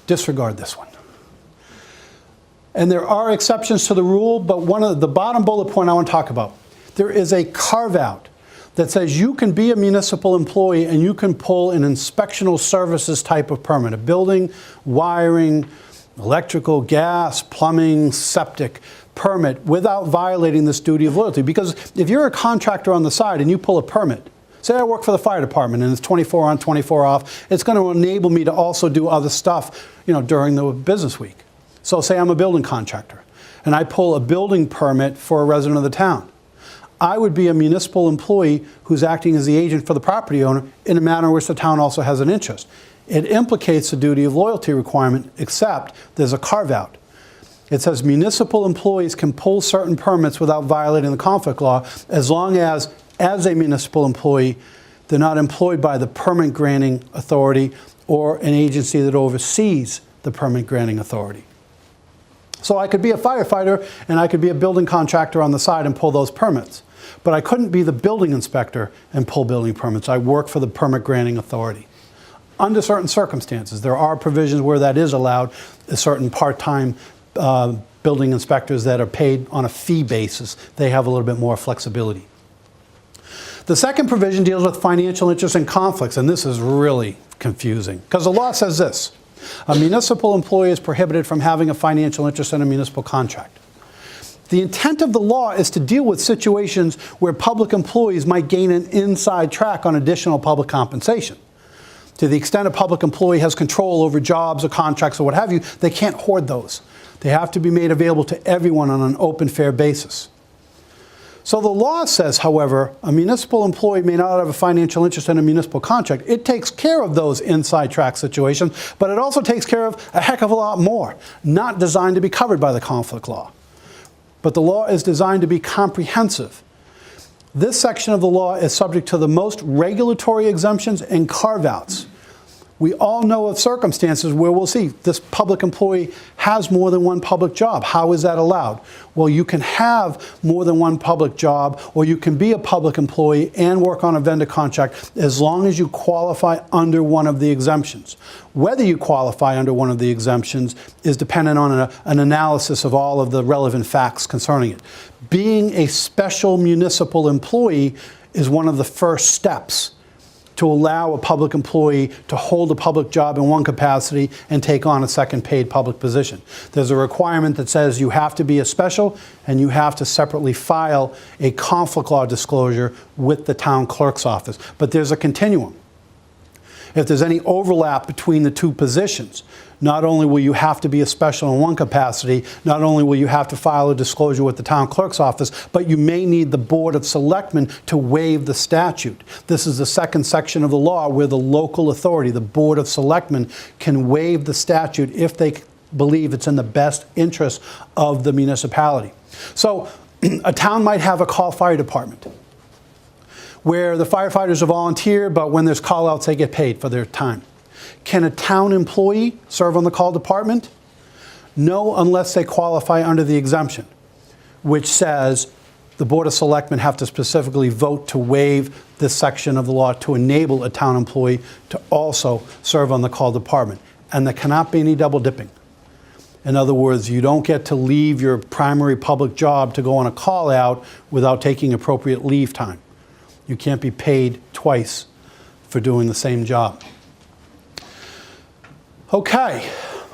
Speaker 3: Disregard this one. And there are exceptions to the rule, but one of the bottom bullet point I want to talk about, there is a carve-out that says you can be a municipal employee and you can pull an inspectional services type of permit, a building, wiring, electrical, gas, plumbing, septic permit without violating this duty of loyalty. Because if you're a contractor on the side and you pull a permit, say I work for the fire department and it's 24 on, 24 off, it's going to enable me to also do other stuff, during the business week. So say I'm a building contractor and I pull a building permit for a resident of the town. I would be a municipal employee who's acting as the agent for the property owner in a manner in which the town also has an interest. It implicates the duty of loyalty requirement, except there's a carve-out. It says municipal employees can pull certain permits without violating the conflict law as long as a municipal employee, they're not employed by the permit granting authority or an agency that oversees the permit granting authority. So I could be a firefighter and I could be a building contractor on the side and pull those permits. But I couldn't be the building inspector and pull building permits. I work for the permit granting authority. Under certain circumstances, there are provisions where that is allowed, certain part-time building inspectors that are paid on a fee basis. They have a little bit more flexibility. The second provision deals with financial interests and conflicts, and this is really confusing because the law says this: a municipal employee is prohibited from having a financial interest in a municipal contract. The intent of the law is to deal with situations where public employees might gain an inside track on additional public compensation. To the extent a public employee has control over jobs or contracts or what have you, they can't hoard those. They have to be made available to everyone on an open, fair basis. So the law says, however, a municipal employee may not have a financial interest in a municipal contract. It takes care of those inside track situations, but it also takes care of a heck of a lot more, not designed to be covered by the conflict law. But the law is designed to be comprehensive. This section of the law is subject to the most regulatory exemptions and carve-outs. We all know of circumstances where we'll see this public employee has more than one public job. How is that allowed? Well, you can have more than one public job, or you can be a public employee and work on a vendor contract as long as you qualify under one of the exemptions. Whether you qualify under one of the exemptions is dependent on an analysis of all of the relevant facts concerning it. Being a special municipal employee is one of the first steps to allow a public employee to hold a public job in one capacity and take on a second paid public position. There's a requirement that says you have to be a special and you have to separately file a conflict law disclosure with the town clerk's office. But there's a continuum. If there's any overlap between the two positions, not only will you have to be a special in one capacity, not only will you have to file a disclosure with the town clerk's office, but you may need the Board of Selectmen to waive the statute. This is the second section of the law where the local authority, the Board of Selectmen, can waive the statute if they believe it's in the best interest of the municipality. So a town might have a call fire department where the firefighters are volunteer, but when there's call-outs, they get paid for their time. Can a town employee serve on the call department? No, unless they qualify under the exemption, which says the Board of Selectmen have to specifically vote to waive this section of the law to enable a town employee to also serve on the call department. And there cannot be any double dipping. In other words, you don't get to leave your primary public job to go on a call out without taking appropriate leave time. You can't be paid twice for doing the same job. Okay,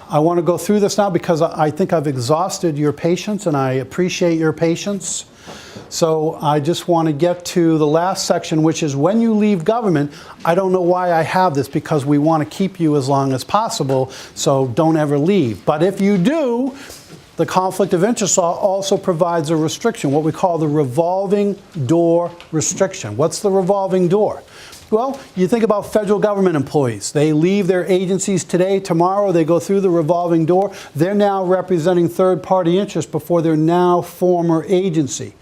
Speaker 3: I want to go through this now because I think I've exhausted your patience and I appreciate your patience. So I just want to get to the last section, which is when you leave government. I don't know why I have this, because we want to keep you as long as possible, so don't ever leave. But if you do, the conflict of interest law also provides a restriction, what we call the revolving door restriction. What's the revolving door? Well, you think about federal government employees. They leave their agencies today, tomorrow they go through the revolving door. They're now representing third-party interests before their now former agency.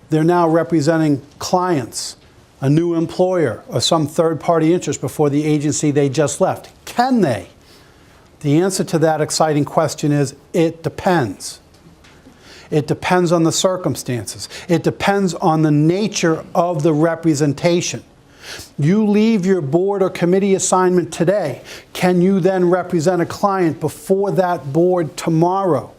Speaker 3: They're now representing clients a new employer, or some third-party interest before the agency they just left? Can they? The answer to that exciting question is, it depends. It depends on the circumstances. It depends on the nature of the representation. You leave your board or committee assignment today. Can you then represent a client before that board tomorrow?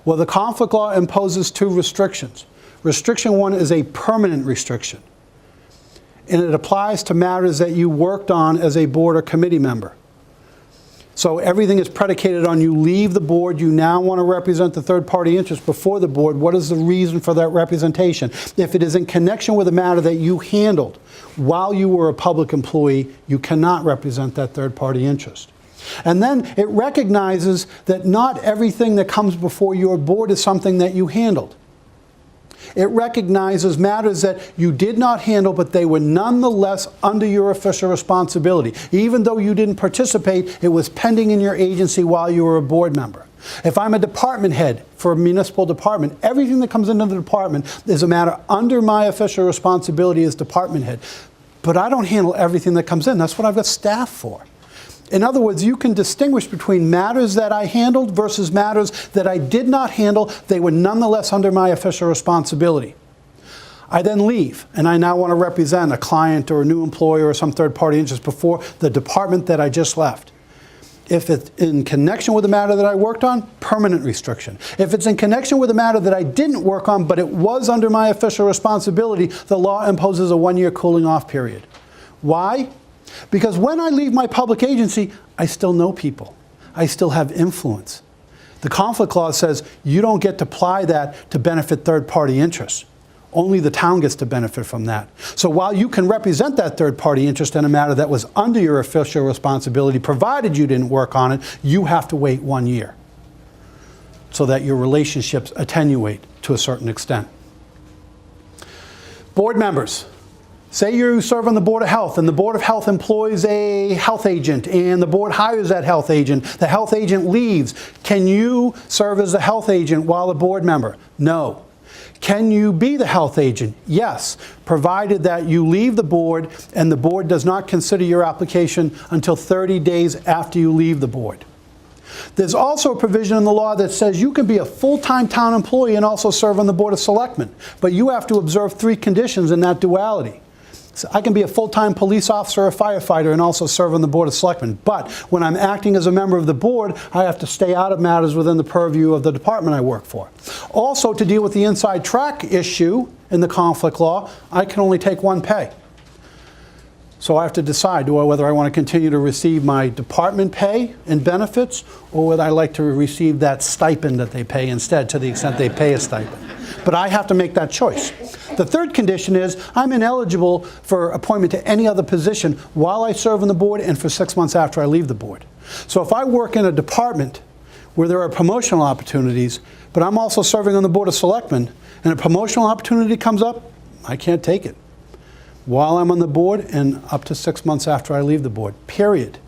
Speaker 3: Well, the conflict law imposes 2 restrictions. Restriction 1 is a permanent restriction, and it applies to matters that you worked on as a board or committee member. So everything is predicated on you leave the board, you now want to represent the third-party interest before the board. What is the reason for that representation? If it is in connection with a matter that you handled while you were a public employee, you cannot represent that third-party interest. And then it recognizes that not everything that comes before your board is something that you handled. It recognizes matters that you did not handle, but they were nonetheless under your official responsibility. Even though you didn't participate, it was pending in your agency while you were a board member. If I'm a department head for a municipal department, everything that comes into the department is a matter under my official responsibility as department head. But I don't handle everything that comes in. That's what I've got staff for. In other words, you can distinguish between matters that I handled versus matters that I did not handle. They were nonetheless under my official responsibility. I then leave, and I now want to represent a client or a new employer or some third-party interest before the department that I just left. If it's in connection with a matter that I worked on, permanent restriction. If it's in connection with a matter that I didn't work on, but it was under my official responsibility, the law imposes a 1-year cooling-off period. Why? Because when I leave my public agency, I still know people. I still have influence. The conflict clause says you don't get to apply that to benefit third-party interests. Only the town gets to benefit from that. So while you can represent that third-party interest in a matter that was under your official responsibility, provided you didn't work on it, you have to wait 1 year so that your relationships attenuate to a certain extent. Board members. Say you serve on the Board of Health, and the Board of Health employs a health agent, and the board hires that health agent. The health agent leaves. Can you serve as the health agent while a board member? No. Can you be the health agent? Yes, provided that you leave the board and the board does not consider your application until 30 days after you leave the board. There's also a provision in the law that says you can be a full-time town employee and also serve on the Board of Selectmen, but you have to observe 3 conditions in that duality. So I can be a full-time police officer or firefighter and also serve on the Board of Selectmen. But when I'm acting as a member of the board, I have to stay out of matters within the purview of the department I work for. Also, to deal with the inside track issue in the conflict law, I can only take 1 pay. So I have to decide whether I want to continue to receive my department pay and benefits, or whether I like to receive that stipend that they pay instead, to the extent they pay a stipend. But I have to make that choice. The third condition is I'm ineligible for appointment to any other position while I serve on the board and for 6 months after I leave the board. So if I work in a department where there are promotional opportunities, but I'm also serving on the Board of Selectmen, and a promotional opportunity comes up, I can't take it while I'm on the board and up to 6 months after I leave the board. Period.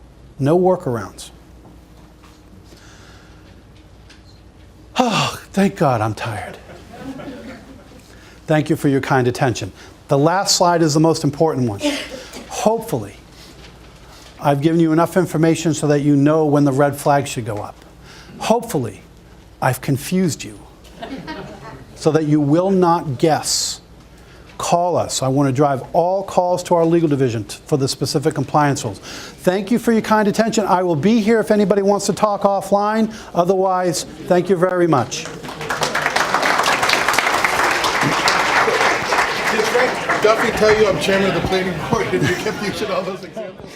Speaker 3: No workarounds. Oh, thank God I'm tired. Thank you for your kind attention. The last slide is the most important one. Hopefully, I've given you enough information so that you know when the red flag should go up. Hopefully, I've confused you so that you will not guess. Call us. I want to drive all calls to our legal division for the specific compliance rules. Thank you for your kind attention. I will be here if anybody wants to talk offline. Otherwise, thank you very much.
Speaker 4: Did Frank Duffy tell you I'm chairman of the planning board and you kept using all those examples?